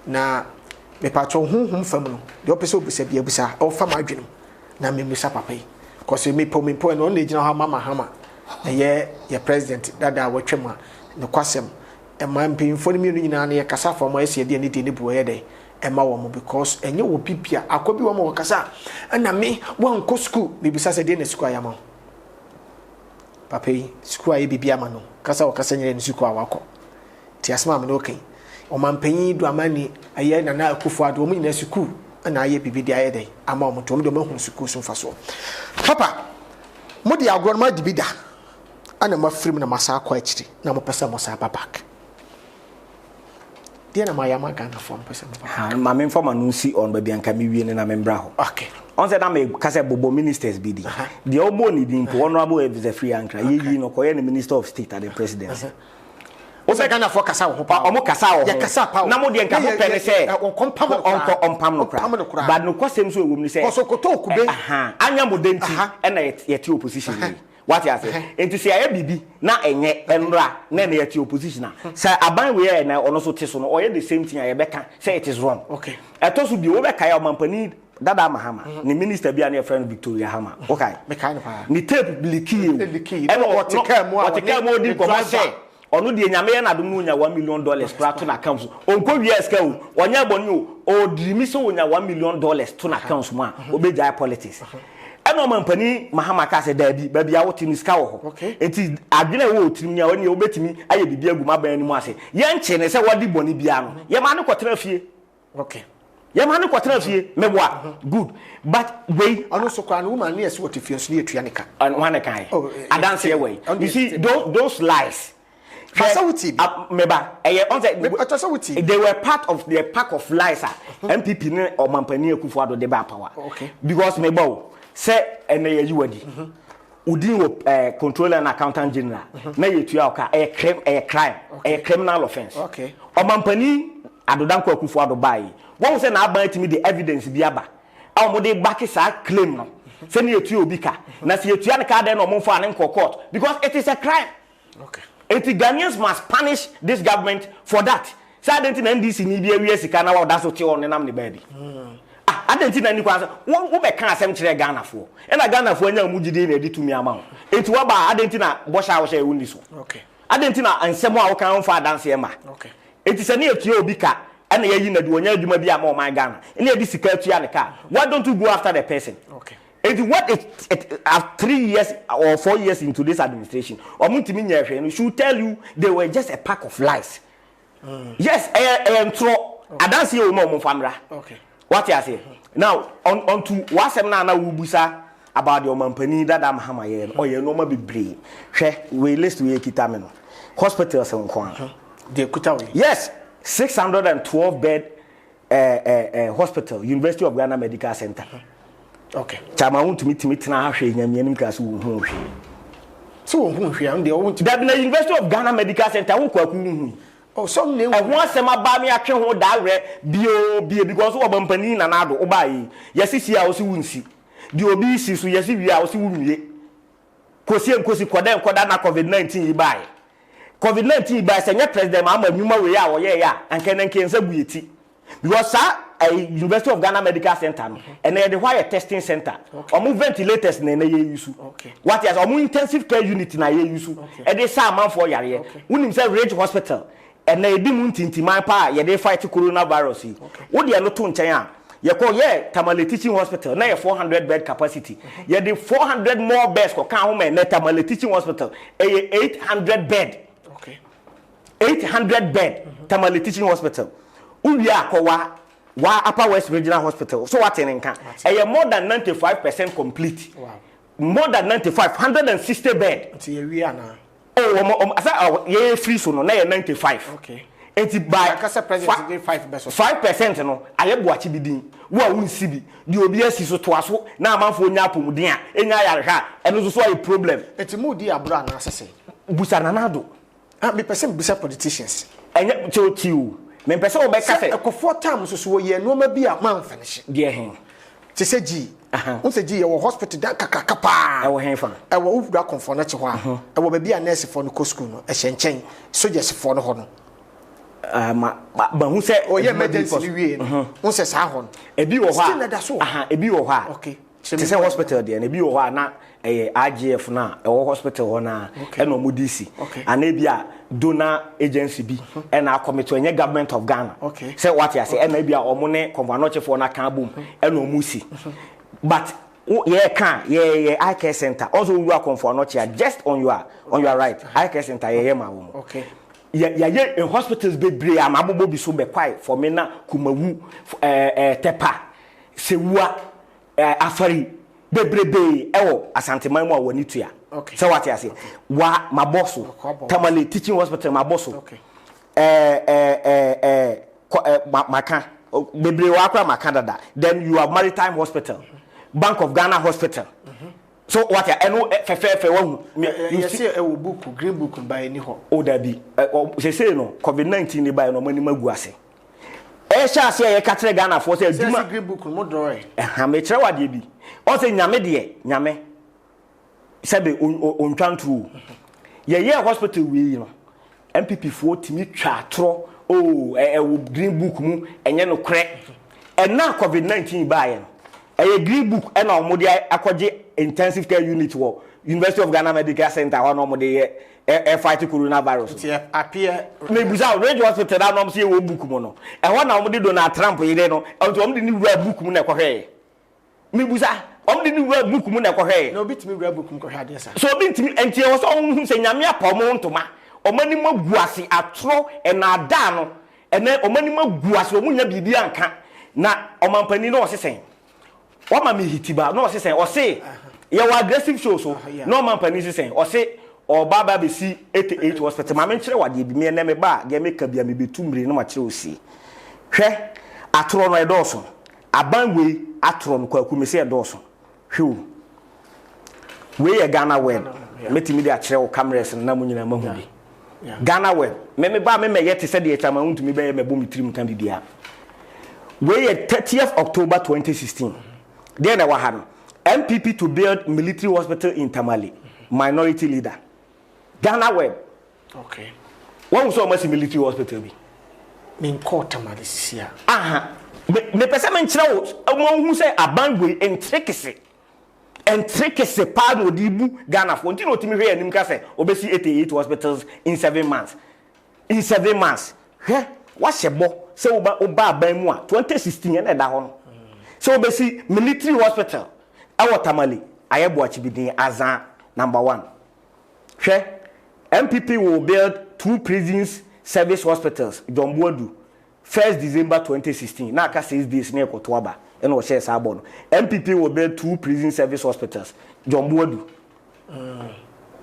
[SPEAKER 2] na me patcho hunhum fam no de opese obusa bia busa o fam adwenum na me musa papai cause me po no na gina ha mama hama ye president dada watwema ne kwasem e man pinfo ni minu nyina na ye kasa for mo ese de ne de ne buo ye de e ma wo mo because enye wo bibia akobi wo mo kasa na me wan ko school bibisa se de ne school ayama papai school ayi bibia ma no kasa wo kasa nyere ne school awako ti asma me no kan o man panyi do amani aye na akufo ado mo nyina school na aye bibidi aye de ama wo to mo de mo hu school so faso papa mo di agro ma dibida ana mafrim na masa akwa akiri na mo pesa mo sa back dia na mayama Ghana fo pesa
[SPEAKER 3] ha ma me informa no si on ba bianka me wie ne na me mbra ho
[SPEAKER 2] okay
[SPEAKER 3] on say na me kase bobo ministers bi di the obo ni di mpo honorable the free ankra ye no ko ye the minister of state at the presidency
[SPEAKER 2] o say Ghana fo kasa ho pa
[SPEAKER 3] o mo kasa ho
[SPEAKER 2] ya kasa pa
[SPEAKER 3] na mo de nka mo pele se
[SPEAKER 2] on kompam no kra
[SPEAKER 3] but no kwasem so ewom ni se
[SPEAKER 2] kosokoto okube
[SPEAKER 3] anya mo denti e na ye ti opposition ni what you say enti se aye bibi na enye enra na na yeti opposition say aban we na ono so teso no or the same thing aye beka say it is wrong
[SPEAKER 2] okay
[SPEAKER 3] etoso bi wo beka ya mampani dada mahama ni minister bi na friend Victoria Hama okay
[SPEAKER 2] me kind of
[SPEAKER 3] ni tape bliki
[SPEAKER 2] e no oteka mu
[SPEAKER 3] di ko say ono de nyame na dum no nya $1 million kra to na account onko wi ska o onya boni o dream so onya $1 million to na account mo a obegya politics eno mampani mahama ka se da bi bia wote ni ska wo ho enti adwene wo tirim nya woni obetimi aye bibia gu maban ni mu ase ye nche ne se wodi boni bia no ye ma ne kwotena fie ye ma ne kwotena fie meboa good but we
[SPEAKER 2] ano so kwa no woman ne yes what fie so ne etua ne ka
[SPEAKER 3] one kai adanse ye we you see those lies
[SPEAKER 2] Meba,
[SPEAKER 3] they were part of the pack of lies. MPP or Mampani Kufuado de power. Because Mebo say and you wadi. Udi controller and accountant general. Na yetu a crime, a criminal offense.
[SPEAKER 2] Okay.
[SPEAKER 3] Or Mampani Adodanko Kufuado buy. One say na ban to me the evidence biaba. Our mode back is a claim no. Send you to Obika. Na si yetu an card no mo for an court because it is a crime.
[SPEAKER 2] Okay.
[SPEAKER 3] And the Ghanaians must punish this government for that. So I don't think NDC need be a Sikana or that's what you on the baby. I don't think any question. One woman can't send to Ghana for. And a Ghana for any Mujidi ready to me amount. It's what I don't think Bosch I was a wound.
[SPEAKER 2] Okay.
[SPEAKER 3] I don't think and some more can for dance Emma.
[SPEAKER 2] Okay.
[SPEAKER 3] It is a near to Bika and a year do you may be a more my Ghana. And this security and a car. Why don't you go after the person?
[SPEAKER 2] Okay.
[SPEAKER 3] It's what it after 3 years or 4 years into this administration, or we should tell you they were just a pack of lies. Yes, I am true. I don't see you more family.
[SPEAKER 2] Okay.
[SPEAKER 3] What you say? Now, on to what I'm now busa about your company that I'm hammer or your normal be brave. We list we kitamino. Hospitals and Kwan.
[SPEAKER 2] They Kutawi.
[SPEAKER 3] Yes, 612 bed hospital, University of Ghana Medical Center.
[SPEAKER 2] Okay.
[SPEAKER 3] Chama want to meet na hwe nyame because wo hu hwe.
[SPEAKER 2] So wo hu hwe am de wo
[SPEAKER 3] that the University of Ghana Medical Center wo kwaku hu.
[SPEAKER 2] Oh some name.
[SPEAKER 3] E ho asema ba me atwe ho da we bio because wo bampani na na do wo ba yi. Yesisi a wo si wunsi. Di obi si so yesi wi a wo si wunwie. Kosi koda na COVID-19 yi ba yi. COVID-19 yi ba se nya president ma anwuma we ya wo ye ya ankenenke nsa bueti. Because a University of Ghana Medical Center and they require testing center. Omu ventilators na use.
[SPEAKER 2] Okay.
[SPEAKER 3] What is omu intensive care unit na use. And they say man for yare. Unim say Range Hospital and they di muntinti man pa ye dey fight coronavirus. Wo dey no to nchen a ye call ye Tamale Teaching Hospital na 400 bed capacity. Ye dey 400 more beds ko kan home na Tamale Teaching Hospital 800 bed.
[SPEAKER 2] Okay.
[SPEAKER 3] 800 bed Tamale Teaching Hospital. Uwi akowa wa Upper West Regional Hospital. So what in can? More than 95% complete.
[SPEAKER 2] Wow.
[SPEAKER 3] More than 95, 160 bed.
[SPEAKER 2] It's a we are now.
[SPEAKER 3] Oh, yeah, free so no 95.
[SPEAKER 2] Okay.
[SPEAKER 3] It's by
[SPEAKER 2] Kasa president 5%.
[SPEAKER 3] 5% no. Aye buachi bidin. Wo a wunsi bi. Di obi asi so to aso na amanfo nya apomuden a enya yarehwa. Eno so a problem.
[SPEAKER 2] Eti mu di abura na asese.
[SPEAKER 3] Busa nanado.
[SPEAKER 2] Ah, me person busa politicians.
[SPEAKER 3] Enye chochiu. Me person obeka se
[SPEAKER 2] ekofo time so ye no ma bi a man finish.
[SPEAKER 3] De hen.
[SPEAKER 2] Ti se gi. Won se gi ye wo hospital dan kakaka pa.
[SPEAKER 3] E wo hen fa.
[SPEAKER 2] E wo ufura konfo na che ho a. E wo ba bi a nurse for no ko school no. E hyenchen. Soldiers for no ho no.
[SPEAKER 3] Ba hu se
[SPEAKER 2] o ye emergency ni wie. Won se sa ho no.
[SPEAKER 3] E bi wo ha. E bi wo ha.
[SPEAKER 2] Okay.
[SPEAKER 3] Ti se hospital de na e bi wo ha na IGF na e wo hospital ho na e no mu DC. Ana bi a donor agency bi and our committee enye government of Ghana.
[SPEAKER 2] Okay.
[SPEAKER 3] Say what you say and maybe omo ne convanoche for na kan boom and omo si. But yeah eye care center also we are convanoche just on your right. Eye care center yeah ma wo.
[SPEAKER 2] Okay.
[SPEAKER 3] Yeah in hospitals be bre am abobo bi so be kwai for me na Kumawu Tepa Sewua Afari bebrebe ewo asanteman mu a woni tua.
[SPEAKER 2] Okay.
[SPEAKER 3] So what you say? Wa maboso. Tamale Teaching Hospital maboso.
[SPEAKER 2] Okay.
[SPEAKER 3] Maka. Bebre wa akwa Makadada. Then you have Maritime Hospital. Bank of Ghana Hospital. So what you eno fefe wo
[SPEAKER 2] you see e wo book green book by any ho.
[SPEAKER 3] O da bi. Say no COVID-19 ni by no mani magu ase. Sha se ye katre Ghana for say
[SPEAKER 2] duma green book mo draw e.
[SPEAKER 3] Ha me kire wade bi. O say nyame de nyame sebe on twantu ye hospital we no MPP for timi twa tro green book mu enye no kre na COVID-19 baaye no green book na omode akogye intensive care unit wo University of Ghana Medical Center ho no omode fight coronavirus
[SPEAKER 2] appear
[SPEAKER 3] me buza range hospital na no say wo book mu no e ho na mo de Donald Trump yire no onto mo de ni wura book mu na ekohwe me buza om de ni wura book mu na ekohwe
[SPEAKER 2] no bit me wura book mu ko hade sa
[SPEAKER 3] so bit me entie wo so hu se nyame apom ntoma omani maguase atro e na ada no ene omani maguase o munya bibi anka na omampani no osesen o ma me hitiba no osesen o se ye wa aggressive show so no omampani sesen o se o baba be si 88 hospital ma me nkire wade bi me na me ba ge me ka bia me betu mire no ma kire osi hwe atro no edoso abanwe atro no kwaku me se edoso hwe we ye Ghana web metimi de akire o cameras na mo nyina mahu bi Ghana web me ba me yete se de chama untumi be me bom tirim kan bibia we 30th October 2016 there na wa ha no MPP to build military hospital in Tamale minority leader Ghana web
[SPEAKER 2] okay
[SPEAKER 3] one so much military hospital bi
[SPEAKER 2] me court Tamale sia
[SPEAKER 3] aha me pese me nkire wo mo hu se abangwe entrekese pa no dibu Ghana for ntino timi hwe anim ka se obesi 88 hospitals in 7 months he wa shebo se oba aban mu a 2016 na da ho no se obesi military hospital awo Tamale ayebo achibidin azan number 1 he MPP will build 2 prisons service hospitals Jomboadu 1st December 2016 na aka 6 days na ekotoaba and o share sabo no MPP will build 2 prison service hospitals Jomboadu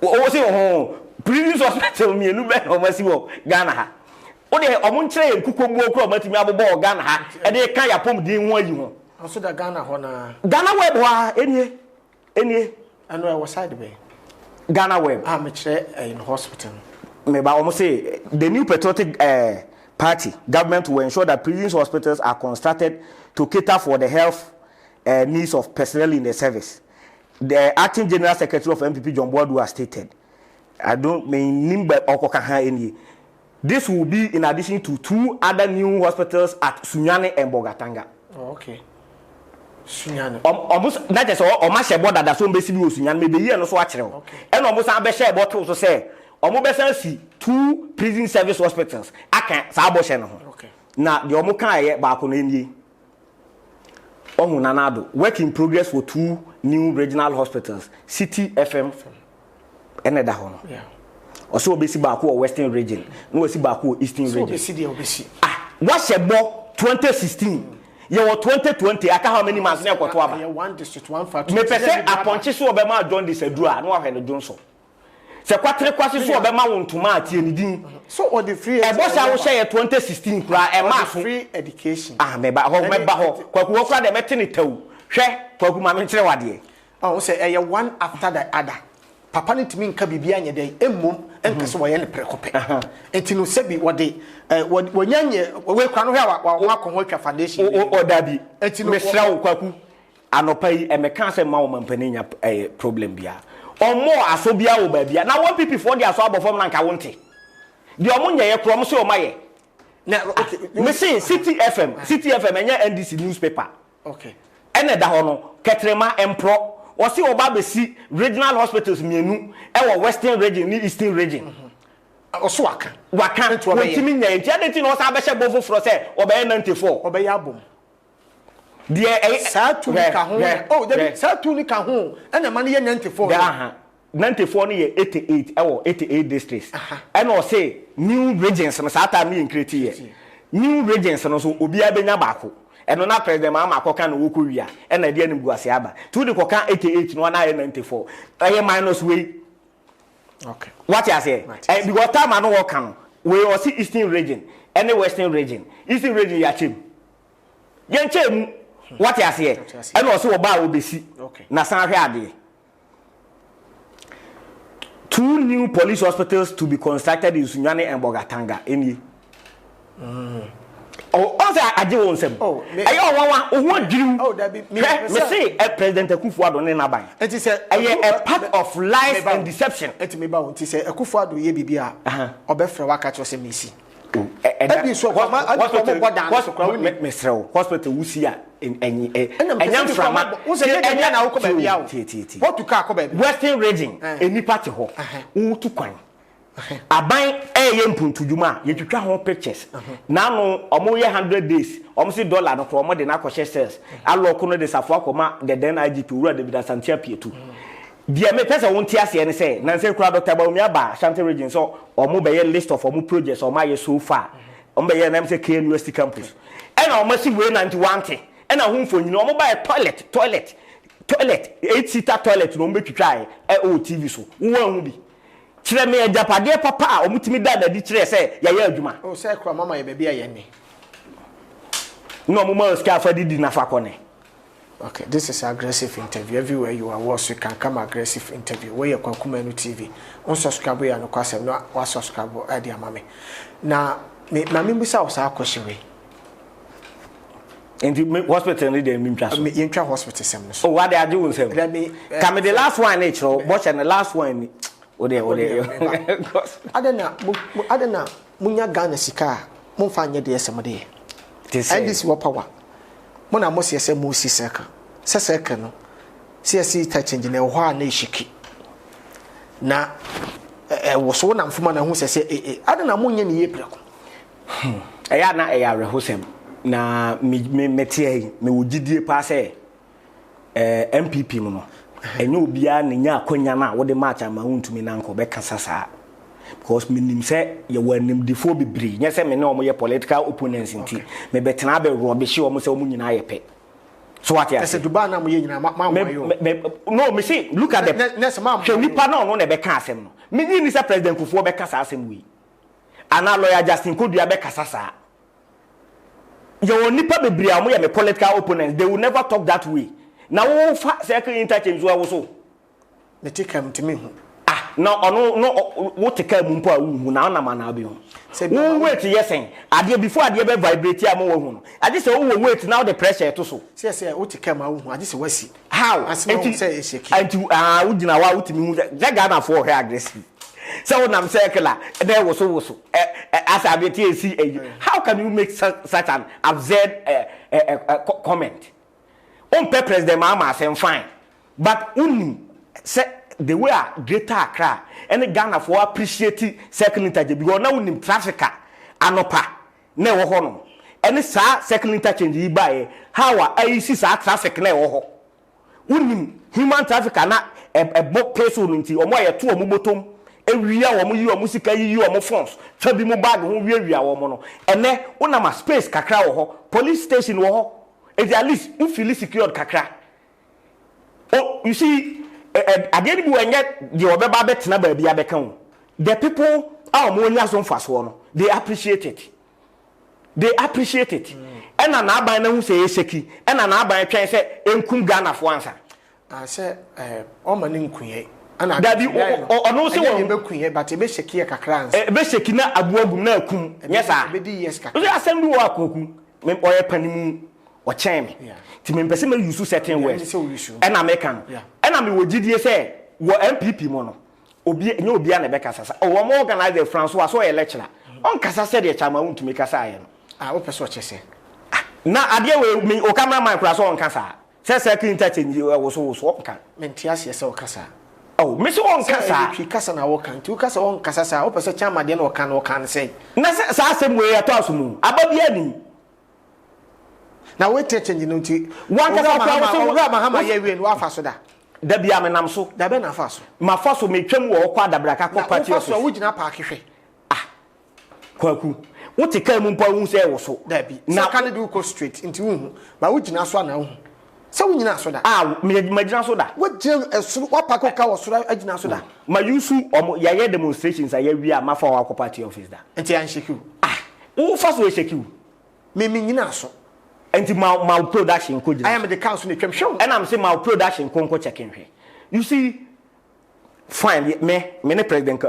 [SPEAKER 3] o say prison hospital mi enu be o masi wo Ghana ha o de o mo nkire enkukomu okro o matimi abobo Ghana ha e de kan ya pom din ho ayi ho
[SPEAKER 2] also da Ghana ho na
[SPEAKER 3] Ghana web ha enie
[SPEAKER 2] anu e wo side be
[SPEAKER 3] Ghana web
[SPEAKER 2] me kire in hospital
[SPEAKER 3] me ba o say the new patriotic party government will ensure that prisons hospitals are constructed to cater for the health needs of personnel in the service. The acting general secretary of MPP Jomboadu has stated, I don't mean nimba okokaha any. This will be in addition to 2 other new hospitals at Sunyane and Bogatanga.
[SPEAKER 2] Oh, okay. Sunyane.
[SPEAKER 3] Almost that is all my share border that some basically Sunyane maybe here no so watch. Okay. And almost I be share bottle to say omo besa si 2 prison service hospitals aka sa aboshe no.
[SPEAKER 2] Okay.
[SPEAKER 3] Na the omo kan ye ba ko na enye. Ohu nanado work in progress for 2 new regional hospitals City FM eneda ho no.
[SPEAKER 2] Yeah.
[SPEAKER 3] Oso obesi ba ko Western region, no osi ba ko Eastern region.
[SPEAKER 2] Obesi dey obesi.
[SPEAKER 3] What shebo 2016 ye wo 2020 aka how many months na ekoto aba.
[SPEAKER 2] Yeah, 1 district 1 factory.
[SPEAKER 3] Me pese aponche so obema John Disadura na wa hwe no Johnson. Se kwatere kwase so obema wontuma atie ni din
[SPEAKER 2] so all the free
[SPEAKER 3] bossa wo share 2016 kura e ma
[SPEAKER 2] free education
[SPEAKER 3] meba ho kwaku wo kura de mete ne tawu hwe kwaku ma me kire wade
[SPEAKER 2] oh say e one after the other papa ne timi nka bibia nya dey emmom enka so wo ye ne prekope enti no sebi wode wonyanye we kura no hwe wa akon twa foundation
[SPEAKER 3] o dabi
[SPEAKER 2] enti no
[SPEAKER 3] mesra wo kwaku anopa yi e meka se ma wo mampani nya problem bia omo asobia wo ba bia na 1 pp for dia so abofom na nka wonte di omo nyeye krom so omaye na okay me say City FM enya NDC newspaper
[SPEAKER 2] okay
[SPEAKER 3] ene da ho no ketrema empro o se oba be si regional hospitals mienu e wo Western region ni Eastern region
[SPEAKER 2] oso waka
[SPEAKER 3] wotimi nya enti adenti no sa abehye bofo fro se obaye 94
[SPEAKER 2] obaye abom
[SPEAKER 3] die
[SPEAKER 2] sa tu ka ho oh debi sa tu ni ka ho ena ma ne ye 94
[SPEAKER 3] 94 ni ye 88 ewo 88 districts and o say new regions no sa ta me create here new regions no so obi abenya baako eno na president ma akoka na woko wia ena de anim guase aba tu de koka 88 no na 94 aye minus we
[SPEAKER 2] okay
[SPEAKER 3] what you say because time no work kan we o see Eastern region and Western region Eastern region ya chem yen chem what you say ena o se oba obesi na san hwe ade 2 new police hospitals to be constructed in Sunyane and Bogatanga. Any. Oh, also aje won sem. Oh, ayo wawa ohun adwiri. Oh, that be me say President Akufo-Addo ne naban. Enti say a part of lies and deception.
[SPEAKER 2] Enti me ba won ti say Akufo-Addo ye bibia. Obefre waka cho say Messi. Ebi so hospital wusi a enya frama enya na wo ko ba bia wo what to ka ko ba Western region enipa te ho wo tu kwan
[SPEAKER 3] aban eye mpuntudwuma ye twitwa ho pictures na no omo ye 100 days omo si dollar no ko omo de na ko sales aloko no de safo akoma de den IGP wura de bida santia pietu dia me pesa wonti ase ne say na say kura Dr. Bawumia aba Ashanti region so omo be ye list of omo projects omo aye so far omo be ye na say KNU University campus and omo si we 91 and a home for you omo buy toilet 8-seater toilet no mbetwitwa o TV so wo hu bi kire me ajapade papa omutimi da di kire se ya adwuma
[SPEAKER 2] o se kra mama ye bebia ye ne
[SPEAKER 3] no mo ma ska fa di na fa kone.
[SPEAKER 2] Okay, this is aggressive interview. Everywhere you are watch, you can come aggressive interview. Where you Kwakumenu TV. On subscribe ya no kwasem no wa subscribe e dia mame. Na me mbisa o sa question we.
[SPEAKER 3] And the hospital need them in trust.
[SPEAKER 2] Me intra hospital sem no.
[SPEAKER 3] Oh, what they are doing sem.
[SPEAKER 2] Let me
[SPEAKER 3] come the last one nature, watch and the last one. Ode.
[SPEAKER 2] Adena munya Ghana sika mo fa anye de sem de. And this what power. Mo na mo se se mo si seka. Se seka no. Se si ta change na ho a na shiki. Na wo so na mfuma na hu se adena mo nya ne ye preko.
[SPEAKER 3] Eya na eya rehosem. Na metie me wogidie pa se MPP mu no enye obia ne nya akonya na wo de match ama huntumi na nko be kasa saa because minim se ye wanim defo bibri nya se me ne omo ye political opponents nti me betena be rubbish omo se omo nyina ye pe so what ya
[SPEAKER 2] se duba na mo ye nyina ma
[SPEAKER 3] no me see look at the nipa na ono na be ka asem no me ni se president Kufuor be kasa asem wi ana lawyer Justin Kodua be kasa saa. Your nipa bebri amu ya me political opponents, they will never talk that way. Now wo fa second interchange wo so.
[SPEAKER 2] Me take am to me.
[SPEAKER 3] Ah, no wo take am mpo a wu na na ma na be hu. Wo wait yesen. Ade before ade be vibrate am wo hu no. Ade say wo wait now the pressure to so.
[SPEAKER 2] Say wo take am a wu ade say wasi.
[SPEAKER 3] How?
[SPEAKER 2] Enti say sheki.
[SPEAKER 3] Enti wo gina wa wutimi hu. That Ghana for her aggressive. So nam circular there was as I see how can you make such an absurd comment on purpose the mama say fine but say the way greater Accra and Ghana for appreciate second interchange because now unim traffic anopa na wo ho no and sa second interchange yi bae how I see sa traffic na wo ho unim human traffic na e book place on nti omo ye to omo botom ewia wo mo yi wo musika yi wo mo phones twa bi mo bag ho wiawia wo mo no ene una ma space kakra wo ho police station wo ho at least you feel secured kakra oh you see again bi wenye the obeba betena ba bia beka ho the people mo nya so mfaso no they appreciate it ena na aban na hu se yeseki ena na aban twen se enkum Ghana fo ansa
[SPEAKER 2] say o ma ne nkuye ana
[SPEAKER 3] dabi ono se wo
[SPEAKER 2] be kuye but e be sheki kakra ans
[SPEAKER 3] be sheki na abuagum na akum nyesa
[SPEAKER 2] be di yes kakra
[SPEAKER 3] o se assembly wo akoku me oye panimu o chen me ti me pese me use certain words and American and me wogidie se wo MPP mo no obi nya obi na be kasa o wo mo organize Francois so lecturer on kasa se de chama untumi kasa aye no
[SPEAKER 2] wo pese o chese
[SPEAKER 3] na ade we me o cameraman kura so on kasa se second interchange wo so kan
[SPEAKER 2] me ntiase se o kasa.
[SPEAKER 3] Oh, Miss Won Kasa,
[SPEAKER 2] Kasa na wokan, tu kasa on kasa sa, o pese chama de no kan say.
[SPEAKER 3] Na sa asem we ato mu, ababia ni.
[SPEAKER 2] Na we te change no ti.
[SPEAKER 3] Wan kasa kwa so
[SPEAKER 2] Mahama ye we no afa so da.
[SPEAKER 3] Da bia me nam so,
[SPEAKER 2] da be na afa so.
[SPEAKER 3] Ma fa so me twam wo kwa dabraka kwa party office.
[SPEAKER 2] Na wo gina park hwe.
[SPEAKER 3] Ah. Kwaku. Wo te kan mu mpa hu say wo so.
[SPEAKER 2] Da bi. Na kan do go straight nti hu. Ba wo gina so na hu. So we nyina so da
[SPEAKER 3] me magina so da
[SPEAKER 2] wo je esuru wa pako ka wo suru agina so da
[SPEAKER 3] ma yusu omo ya demonstrations ya wi a ma fa wa party office da
[SPEAKER 2] enti an shekiu
[SPEAKER 3] wo fa so shekiu
[SPEAKER 2] me nyina so
[SPEAKER 3] enti ma production ko jina
[SPEAKER 2] I am the council ne twem hwe
[SPEAKER 3] and I'm say my production ko checking hwe you see fine me ne president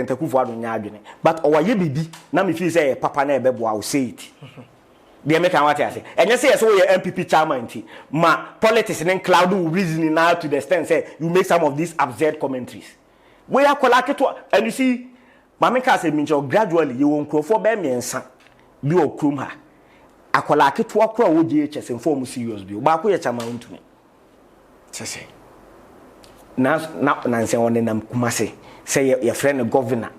[SPEAKER 3] Kufuor nya adwene but owaye bibi na me feel say papa na ebebo I will say it they make what I say. And you say so your MPP chairman ma politics and cloud reasoning now to the extent say you make some of these absurd commentaries. We are collect and you see Mameka say mincho gradually you won crofo be miensa bi okrum ha. Akola keto akora wo GHS inform serious bi. Ba ko ye chairman ntumi.
[SPEAKER 2] Sese.
[SPEAKER 3] Na nse won nam Kumase say your friend governor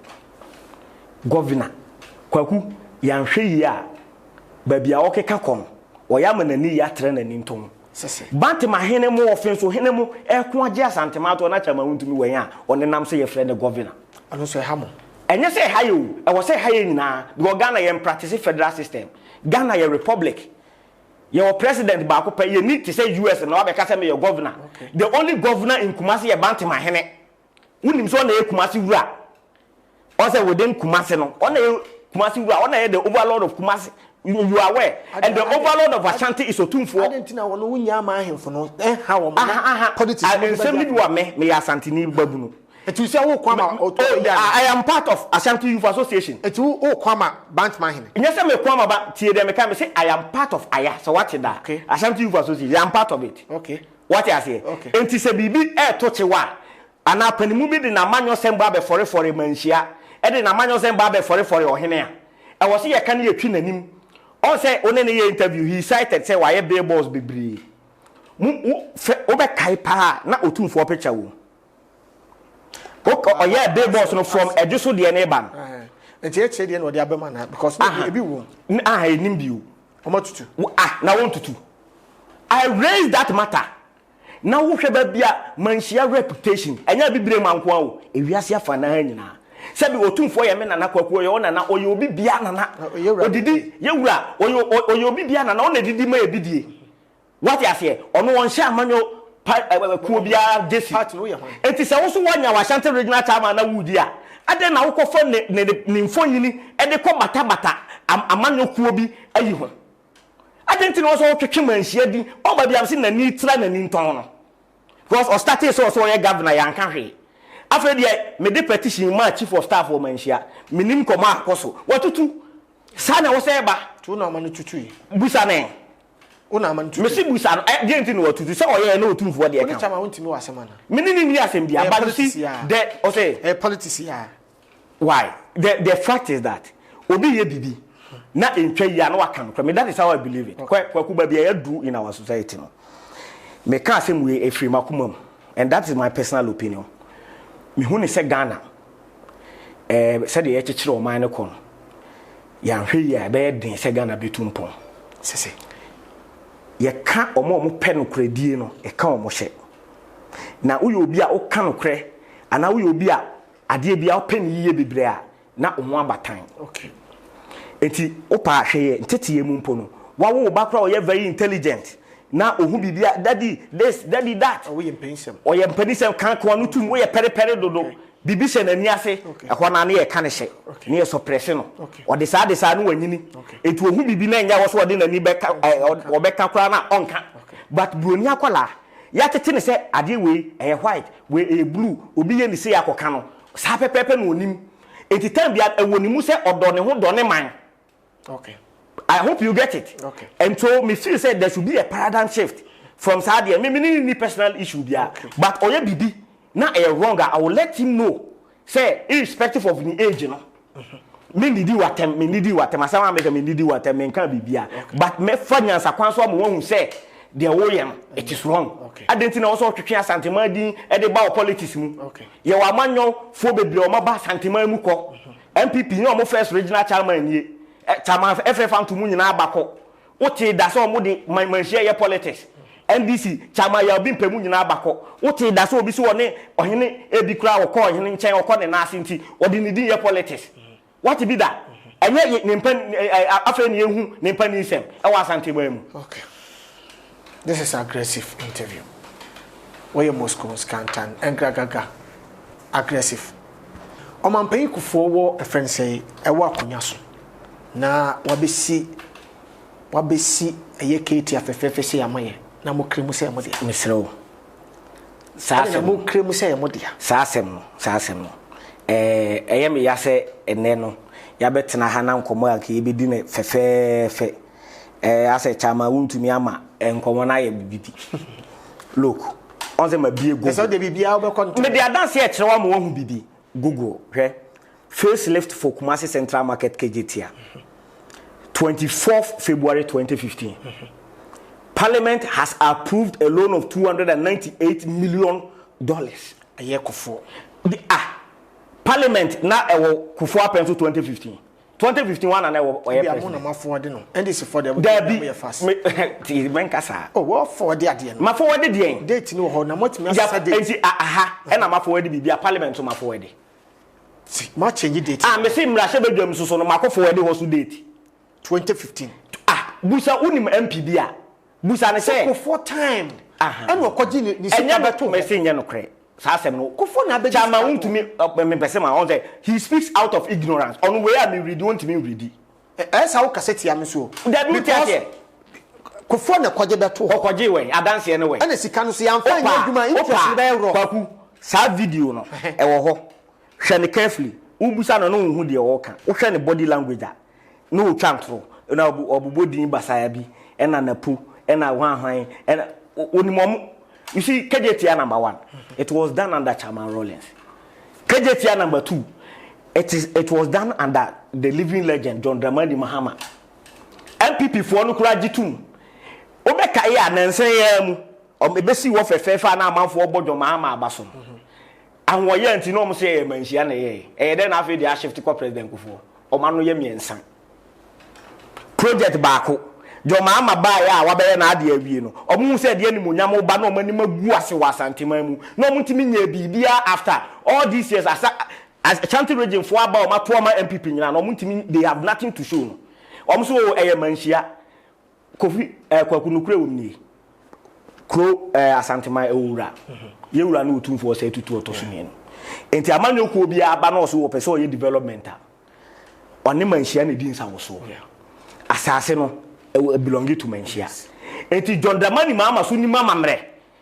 [SPEAKER 3] governor kwaku yanhwe yi a baabi a okeka kom oyama nani ya tre nani ntom Bantima hene mo offense hene mo eko agye asantema to na chama wuntumi wan a onenam se ye frɛ ne governor
[SPEAKER 2] ano so ha mo
[SPEAKER 3] enye se ha yo e wo se ha ye nyina because Ghana ye practice federal system Ghana ye republic your president ba ko pa ye need to say US na obeka say me your governor the only governor in Kumasi ye Bantima hene unim so na ye Kumasi wura o say within Kumasi no on na Kumasi wura on na the overlord of Kumasi. You are aware, and the overlord of Ashanti is Otumfo. I didn't know when you are my him for no. How politics? I send you a me Ashanti ni babunu. And you say, oh, Kwama, I am part of Ashanti Youth Association. And you, oh, Kwama, Bantman him. Yes, I'm a Kwama, but TDM say, I am part of Aya. So what is that? Okay. Ashanti Youth Association, I am part of it. Okay. What I say? Okay. And to say, Bibi, touch a one. And now, when you move in a manual sembabe for a manshia, and in a manual sembabe for a hene. I was here, can you tune him? On say on any interview he cited say why billboards bebree obe kai pa na Otumfo picture wo oye billboards no from Ejuso de ne ban enti e che de no de abema na because e bi wo enim bi wo omatutu na won tutu I raised that matter na wo hwe ba bia manhia reputation enya bibire manko wo ewiase afa na nyina Sabi Otumfo ye me nana kwakuo ye ona na oye obi bia nana odidi yewura oye obi bia nana ona didi ma ebidie what you say ono won hye amanyo kuo bia jesi enti se wo so wanya wa Ashanti regional chairman na wudi a ade na wo kofo ne mfonyini e de ko bata amanyo kuo bi ayi ho ade enti no so twetwe manhia di oba bia se nani tra nani nton no because o start so ye governor yanka hwe after the me de petition ma chief of staff o manhia minim koma akoso watutu sana wo se ba tu na ma no tutu busa ne una ma tutu me si busa no e de ntino watutu se oye na Otumfo de e kan chama wontimi wa asema na menini ni asem bia but see the o say politics ya why the fact is that obi ye bibi na entwa ya na waka no that is how I believe it kwaku ba bia ya do in our society no me ka asem we efiri makomam and that is my personal opinion. Me hune se Ghana said ye chechire o man ne kon ya hwe ya be den se Ghana betumpon sese ye ka omo pe no kredie no e ka omo hye na uyo obi a o ka no kre ana uyo obi a ade bia o pe ne yiye bebre a na omo abatan okay enti o pa hwe ye ntete ye mu mpo no wa wo ba kra o ye very intelligent na ohu bibia daddy this daddy that we impensem o ye mpanisem kan ko no tum we ye pere dodo bibi se nani ase ehwo na na ye ka ne hye ne ye suppress no o de sa no wanyini etu ohu bibi na nya wo so o de nani beka o beka kra na onka but broni akola ya tete ne se ade we white we blue obi ye ni se yakoka no sa pepepe no onim entitan bia ewonimu se odo ne ho do ne man okay I hope you get it. Okay. And so me feel say there should be a paradigm shift from Sadia. Me any personal issue there. Okay. But oye bibi na a wrong. I will let him know. Say irrespective of the age, you know. Me nidi watem. Asama make me nidi watem. Me nkan bibia. But me finance akwanso mo won say the way it is wrong. Okay. I didn't know also twetwe asantema din e de ba politics mu. Okay. Ye wa manyo fo bebre o ma ba asantema mu ko. MPP ni o mo first regional chairman ni. Chama FF to nyina abako wote da so mo de manhia ye politics NDC chama ya obi mpemu nyina abako wote da so obi so woni ohene ebi kura wo ko ohene nchen wo ko ne na ase nti odi ne din ye politics what be that enye ne mpan afre ne ehu ne mpan nsem e wa asante ba mu okay this is aggressive interview where Moscow scantan engragaga aggressive o man pay kufo wo e friend say e wa akonya so na wabesi eye keti afefefe se yamaye na mo kremu se yamode misrewo saasem mo kremu se yamode saasem no eye me yase ene no ya betena ha na nkomo ya ke yebedi ne fefefe ase chama wuntumi ama nkomo na ye bibi look onze ma bie go so de bibia wo be konto me de adanse e kire wa mo hu bibi google hwe facelift for Kumasi Central Market KJT 24th February 2015. Parliament has approved a loan of $298 million. A year for parliament na ewo Kufuor Apenso 2015 one and ewo oye president
[SPEAKER 2] na mafo no and this for the
[SPEAKER 3] be fast men kasa
[SPEAKER 2] oh what for the ade no
[SPEAKER 3] ma forward the
[SPEAKER 2] date no ho na motimi asa date
[SPEAKER 3] aha e na ma forward bibia parliament so ma forward
[SPEAKER 2] ma change date
[SPEAKER 3] me say mra she bedwam so no ma ko forward ho so date
[SPEAKER 2] 2015
[SPEAKER 3] busa unim MPB a busa ne say
[SPEAKER 2] for time and okoji ni sika beto
[SPEAKER 3] me say nye no kre sa asem no
[SPEAKER 2] Kufuor na be
[SPEAKER 3] chama untumi me pese ma on say he speaks out of ignorance on way am read untumi read
[SPEAKER 2] esa wo kaseti am so
[SPEAKER 3] da bi tie
[SPEAKER 2] Kufuor na koje beto
[SPEAKER 3] okoje we adanse ne we
[SPEAKER 2] and sika no so yam fa nya adwuma interest be ro
[SPEAKER 3] kwaku sa video no e wo ho hwe ne carefully ubusa no no hu de wo ka wo hwe ne body language a no twantro na obubodin basaya bi ena napu ena hwan ena onimom. You see, KJTR number 1, it was done under Chairman Rawlings. KJTR number 2, it was done under the living legend John Dramani Mahama. MPP for Nukura Jitum. Obeka ya nanse mu obesi wo fefa na amanfo obodo Mahama abaso. And wo ye ntino mo say e manhia na ye. E den afi dia shift ko president Kufuor. O ma no ye miensan. Project baako Jo Mahama ba ya wabeye na ade awie no omu se de animonyam ba na omani magu ase wasanteman mu na omuntimi nya bibia after all these years as Chanty region for aba o mato ma MPP nyina na omuntimi they have nothing to show no omso eye manhia Kofi kwakunukure womni kro asanteman ewura yewura na otumfo se tutu otoso no enti amanyoku obi aba na so wo pese o ye developmental one manhia na di nsa wo so asase no belonging to menshia enti John Dramani Mahama so ni mama mre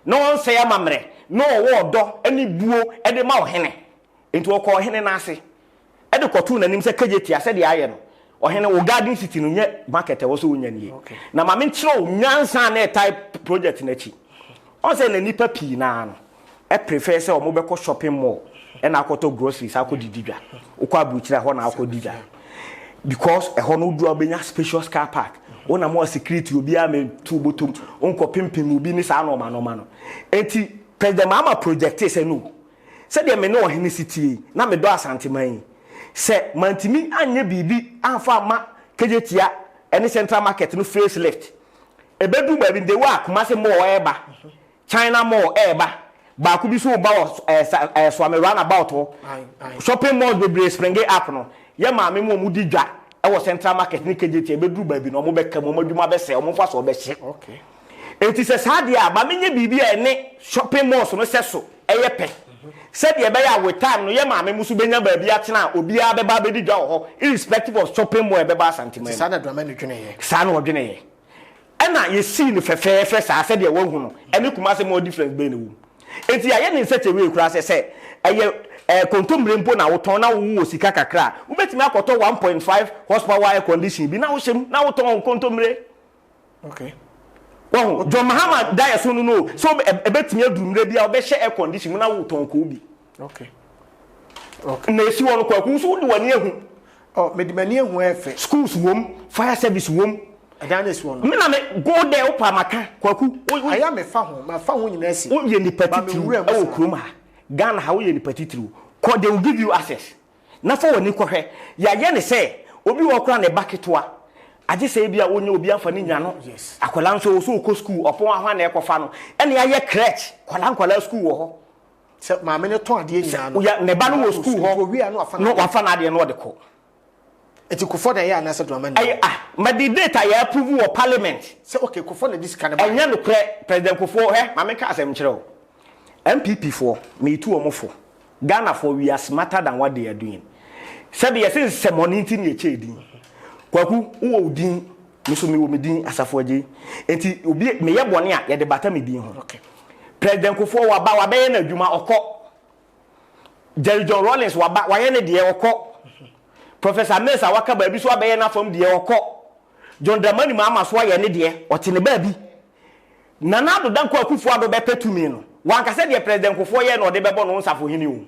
[SPEAKER 3] no on say mamre no wo do ani buo e de ma ohene enti wo ko ohene na ase e de kotu nanim se KJTR ase de aye no ohene wo garden city no nye market wo so wonya nie na ma me nkyere wo nyansa na type project na chi on say na nipa pi na no e prefer say o mo be ko shopping mall e na akoto groceries akodididwa wo ko abuchira ho na akodidwa because e ho no du obenya spacious car park ona mo security obi ame tu botom onko pimpim obi ni sa no ma no enti president Mahama project say no say de me no ohene city na me do asanteman say mantimi anye bibi anfa ma KJTR any central market no face left ebedu ba bi de wa Kumasi mall eba China mall eba ba ku bi so ba so am run about shopping mall be spring up no ye ma me mo di dwa e central market ni KJTR bedru ba bi no mo be ka mo madwuma be se mo fa so be hye
[SPEAKER 2] okay
[SPEAKER 3] enti se saade a ba menye bibi e ne shopping malls no se so eye pe said ye be ya with time no ye ma me musu benya ba bi atena obi a be ba be di dwa ho irrespective of shopping mall e be ba santiman
[SPEAKER 2] sa na drama no dwene ye
[SPEAKER 3] sa na odwene ye ena ye see no fefefe sa said ye wahu no ene Kumasi more difference be ne wu enti ya ye ne such a way kura se eye kontomre mpo na woton na wo sika kakra ubetimi akoto 1.5 horsepower air condition bi na wo hyem na woton kontomre
[SPEAKER 2] okay
[SPEAKER 3] wow John Mahama die so no so ebetimi adumre bia obehye air condition na woton ko bi
[SPEAKER 2] okay
[SPEAKER 3] na esi won kwa ku so de wani ehu
[SPEAKER 2] oh medimani ehu efe
[SPEAKER 3] schools wom fire service wom
[SPEAKER 2] adanes won
[SPEAKER 3] me na me go there opa maka kwa ku
[SPEAKER 2] aya me fa ho nyina esi
[SPEAKER 3] wo ye ni patitiri e wo krom ha Ghana how you ni patitiri ko they will give you access na for woni kohwe ya ye ne say obi wo kra ne baketoa age say bia wonya obi amfa ni nya no akola nso so ko school opon ahwa na ekofa no ene ya ye crèche kola school wo ho
[SPEAKER 2] se ma me ne ton ade nya no
[SPEAKER 3] ya ne ba no wo school ho
[SPEAKER 2] wi anu afa
[SPEAKER 3] no wafa na ade no de ko
[SPEAKER 2] eti Kufuor da ya na se drama
[SPEAKER 3] ay ma di data ya approve wo parliament
[SPEAKER 2] se okay Kufuor na this kind of
[SPEAKER 3] enya no president Kufuor ma me ka asem kire o MPP for me too omofo Ghana for we are smarter than what they are doing. Said yes is semoni nti ne chedi. Kwaku wo odin me so me wo medin asafoje. Enti obi me ye bone a ye de bata medin ho.
[SPEAKER 2] Okay.
[SPEAKER 3] President Kufuor wa ba be ye na adwuma okọ. Jerry John Rawlings wa ba wa ye ne de okọ. Professor Mesa waka ba bi so ba ye na fam de okọ. John Dramani Mahama so ye ne de o te ne ba bi. Nana do dan Kwaku Kufuor do be petumi no. Wanka said the president Kufuor ye no de bebo no nsafo hini o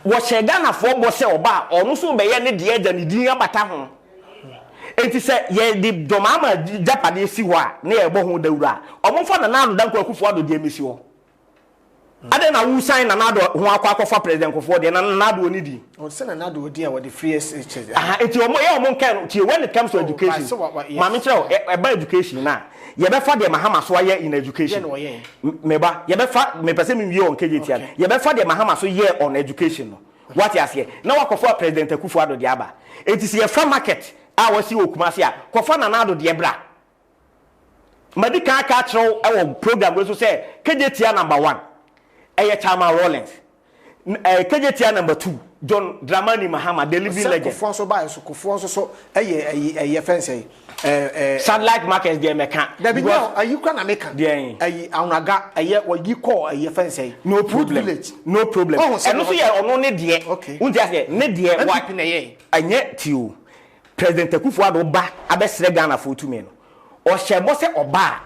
[SPEAKER 3] wo Ghana fo bo se oba onu so be ye ne de agya ne din abata ho enti se ye di domama Japan esi ho a ne ye bo ho dawura omfo na nanu dan Kwaku Kufuor do de emesi ho ade na wu sign na nado ho akwa for president kofo de na nado oni di
[SPEAKER 2] o se na nado odi a wo the free SHS
[SPEAKER 3] eti omo kan ti when it comes to education ma me kire eba education na ye be fa de mahama so aye in education me ba ye be fa me pese me wie on KJT ye be fa de mahama so ye on education no what you say na wakofo president akufo ado de aba eti se ye fa market a wasi okumase a kofa na nado de bra Medical catro our program we so say KJT number 1 Chama Rollins KJT number 2 John Dramani Mahama the living legend
[SPEAKER 2] so buy so fence
[SPEAKER 3] satellite markets there meka
[SPEAKER 2] there be now are you can make
[SPEAKER 3] there
[SPEAKER 2] anunaga what you call fence
[SPEAKER 3] no problem and so here ono ne de unti ase ne de wa anye tio President Akufo-Addo ba abesre Ghana for 2 men o shebo se oba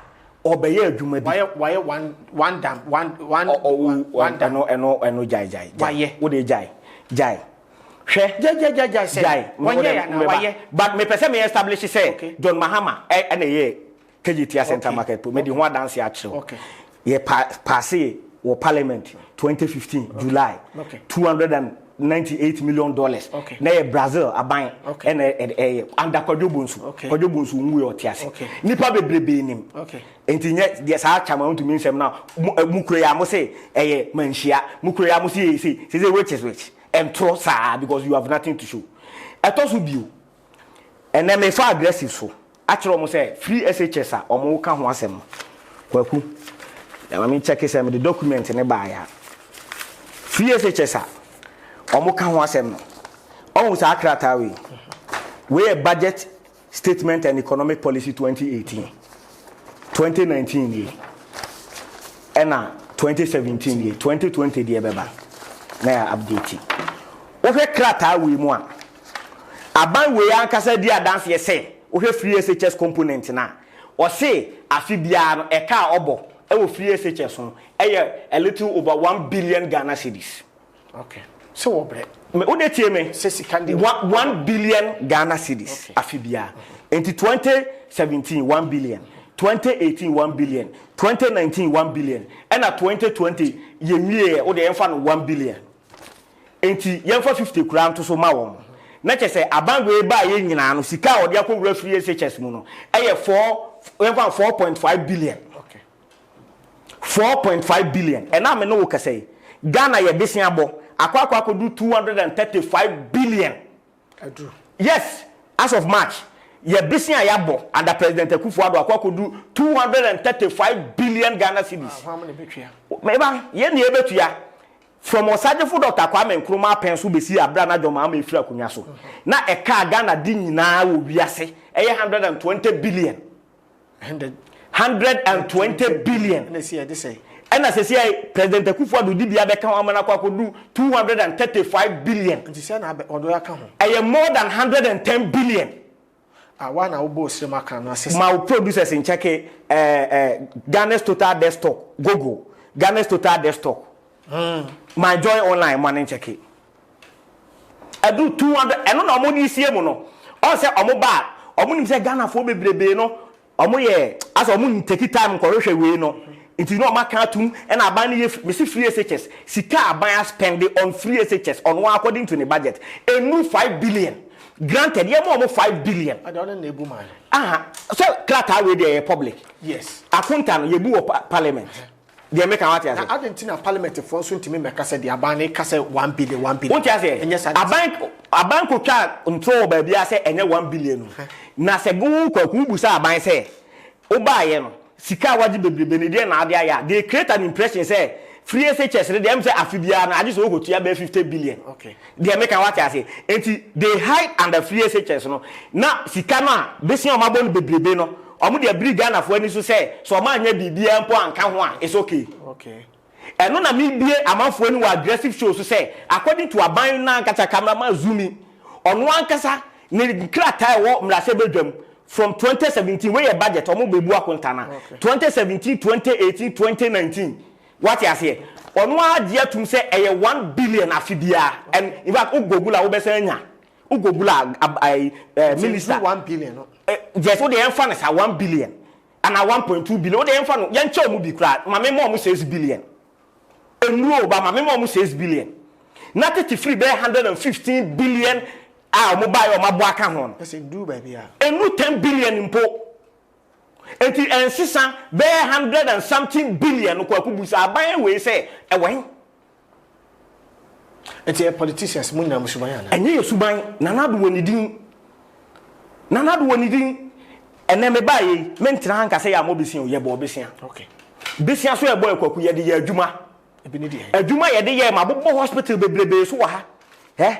[SPEAKER 3] obeye adwuma bi
[SPEAKER 2] why one dam
[SPEAKER 3] eno jai wo de jai hwe jai why but me pese me establish say John Mahama na ye KJT Center Market me di ho dance a kire ye pass wo parliament 2015 July 298 million dollars na ye Brazil aban and under Kwadwo Bonsu nwe otiase nipa bebrebe nim entinye de sa chama want to mean sem na mukure ya mo say manhia mukure ya mo say which and throw sa because you have nothing to show etosu bio and then me for aggressive so akiro mo say free SHS a omo ka ho asem kwaku na me check sem the document ne ba ya free SHS a omo ka ho asem no on sa akrata we budget statement and economic policy 2018 2019 ye ena 2017 ye 2020 de beba na ya update wo hwe krata we mu a aban we ankasa di adanse ye say wo hwe free SHS component na o say afibia no e ka obo e wo free SHS no a little over 1 billion Ghana cedis
[SPEAKER 2] so what bre
[SPEAKER 3] me o de tie me
[SPEAKER 2] say
[SPEAKER 3] 1 billion Ghana cedis afibia into 2017 1 billion 2018 1 billion 2019 1 billion and at 2020 ye o de emfa no 1 billion enti yemfa 50 kura to so ma won na che say abangwe ba ye nyina no sika o de akowura free SHS mu no eye 4.5 billion 4.5 billion and na me no wo say Ghana ye besia abo akwa do 235 billion yes as of March ye besia yabo under President Akufo-Addo akwa do 235 billion Ghana cedis
[SPEAKER 2] how many betua
[SPEAKER 3] meba ye ne ebetua from Osajefo Dr. Kwame Nkrumah penso besi abra na joma ma efira kunya so na eka Ghana di nyina wo wiase eye 120 billion 120 billion
[SPEAKER 2] na see this say
[SPEAKER 3] and as I say President Akufo-Addo di bia beka amana kwa do 235 billion
[SPEAKER 2] nti say na odo aka ho
[SPEAKER 3] eye more than 110 billion
[SPEAKER 2] one na obo sema kan no assist
[SPEAKER 3] my producers in check Ghana's total desktop Google Ghana's total desktop my joy online man check it I do 200 eno na omo di sie mu no o say omo ba omo nim say Ghana fo bebrebe no omo ye as omo take time ko hwehwe we no it is not my cartoon and I ban me see free SHS sika aban spend on free SHS on one according to the budget a new 5 billion granted ye more 5 billion
[SPEAKER 2] I don't know man
[SPEAKER 3] so krata we dey public
[SPEAKER 2] yes
[SPEAKER 3] accountant ye bu parliament they make what you say
[SPEAKER 2] Argentina parliament for so ntimi meka say the aban ka say 1 billion what you
[SPEAKER 3] say aban ko twa ntro ba bia say enye 1 billion na se gu kwaku bu say aban say oba ye no sika waji bebrebe ne dey na ade aya they create an impression say free SHS dem say afibia na ade so go to ya be 50 billion they make what you say enti they hide under free SHS no na sika na besia o mabo no bebrebe no omo de bri Ghana fo ani so say so ma anya bibia mpo anka ho a it's okay eno na me bie amanfo ani wa aggressive show so say according to aban na kacha cameraman zoomi ono ankasa ne krata wo mrase bedwam from 2017 where your budget omo bebu akonta na 2017 2018 2019 what you say ono agye atum say 1 billion afibia and in fact ugogula wo besa nya ugogula minister
[SPEAKER 2] 1 billion no
[SPEAKER 3] just what the enfan is 1 billion and 1.2 billion what the enfan yen che omo bi kra mame mo 6 billion enuro ba ma me mo 6 billion na 33 be 115 billion a mo buy o ma bo aka ho
[SPEAKER 2] I say do baby ya
[SPEAKER 3] enu 10 billion mpo enti ensisa be 100 and something billion ko akubusa aban we say e wen
[SPEAKER 2] enti politicians mun na musuban ya na
[SPEAKER 3] enye yesuban nanado wonidin ene me baye mentina hanka say ya mo besia ye bo besia
[SPEAKER 2] okay
[SPEAKER 3] besia so e boy kwaku ye de ye adwuma
[SPEAKER 2] ebi ne de
[SPEAKER 3] adwuma ye de ye ma bobo hospital bebrebe so wa ha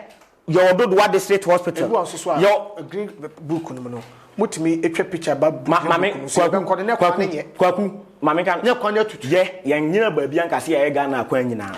[SPEAKER 3] your Ododuwa district hospital
[SPEAKER 2] ebu also so your green book no mutimi etwa picture ba
[SPEAKER 3] mame kwaku mame kan
[SPEAKER 2] nye kwan atutu
[SPEAKER 3] ye nyina ba bia nkase ye Ghana akwan nyina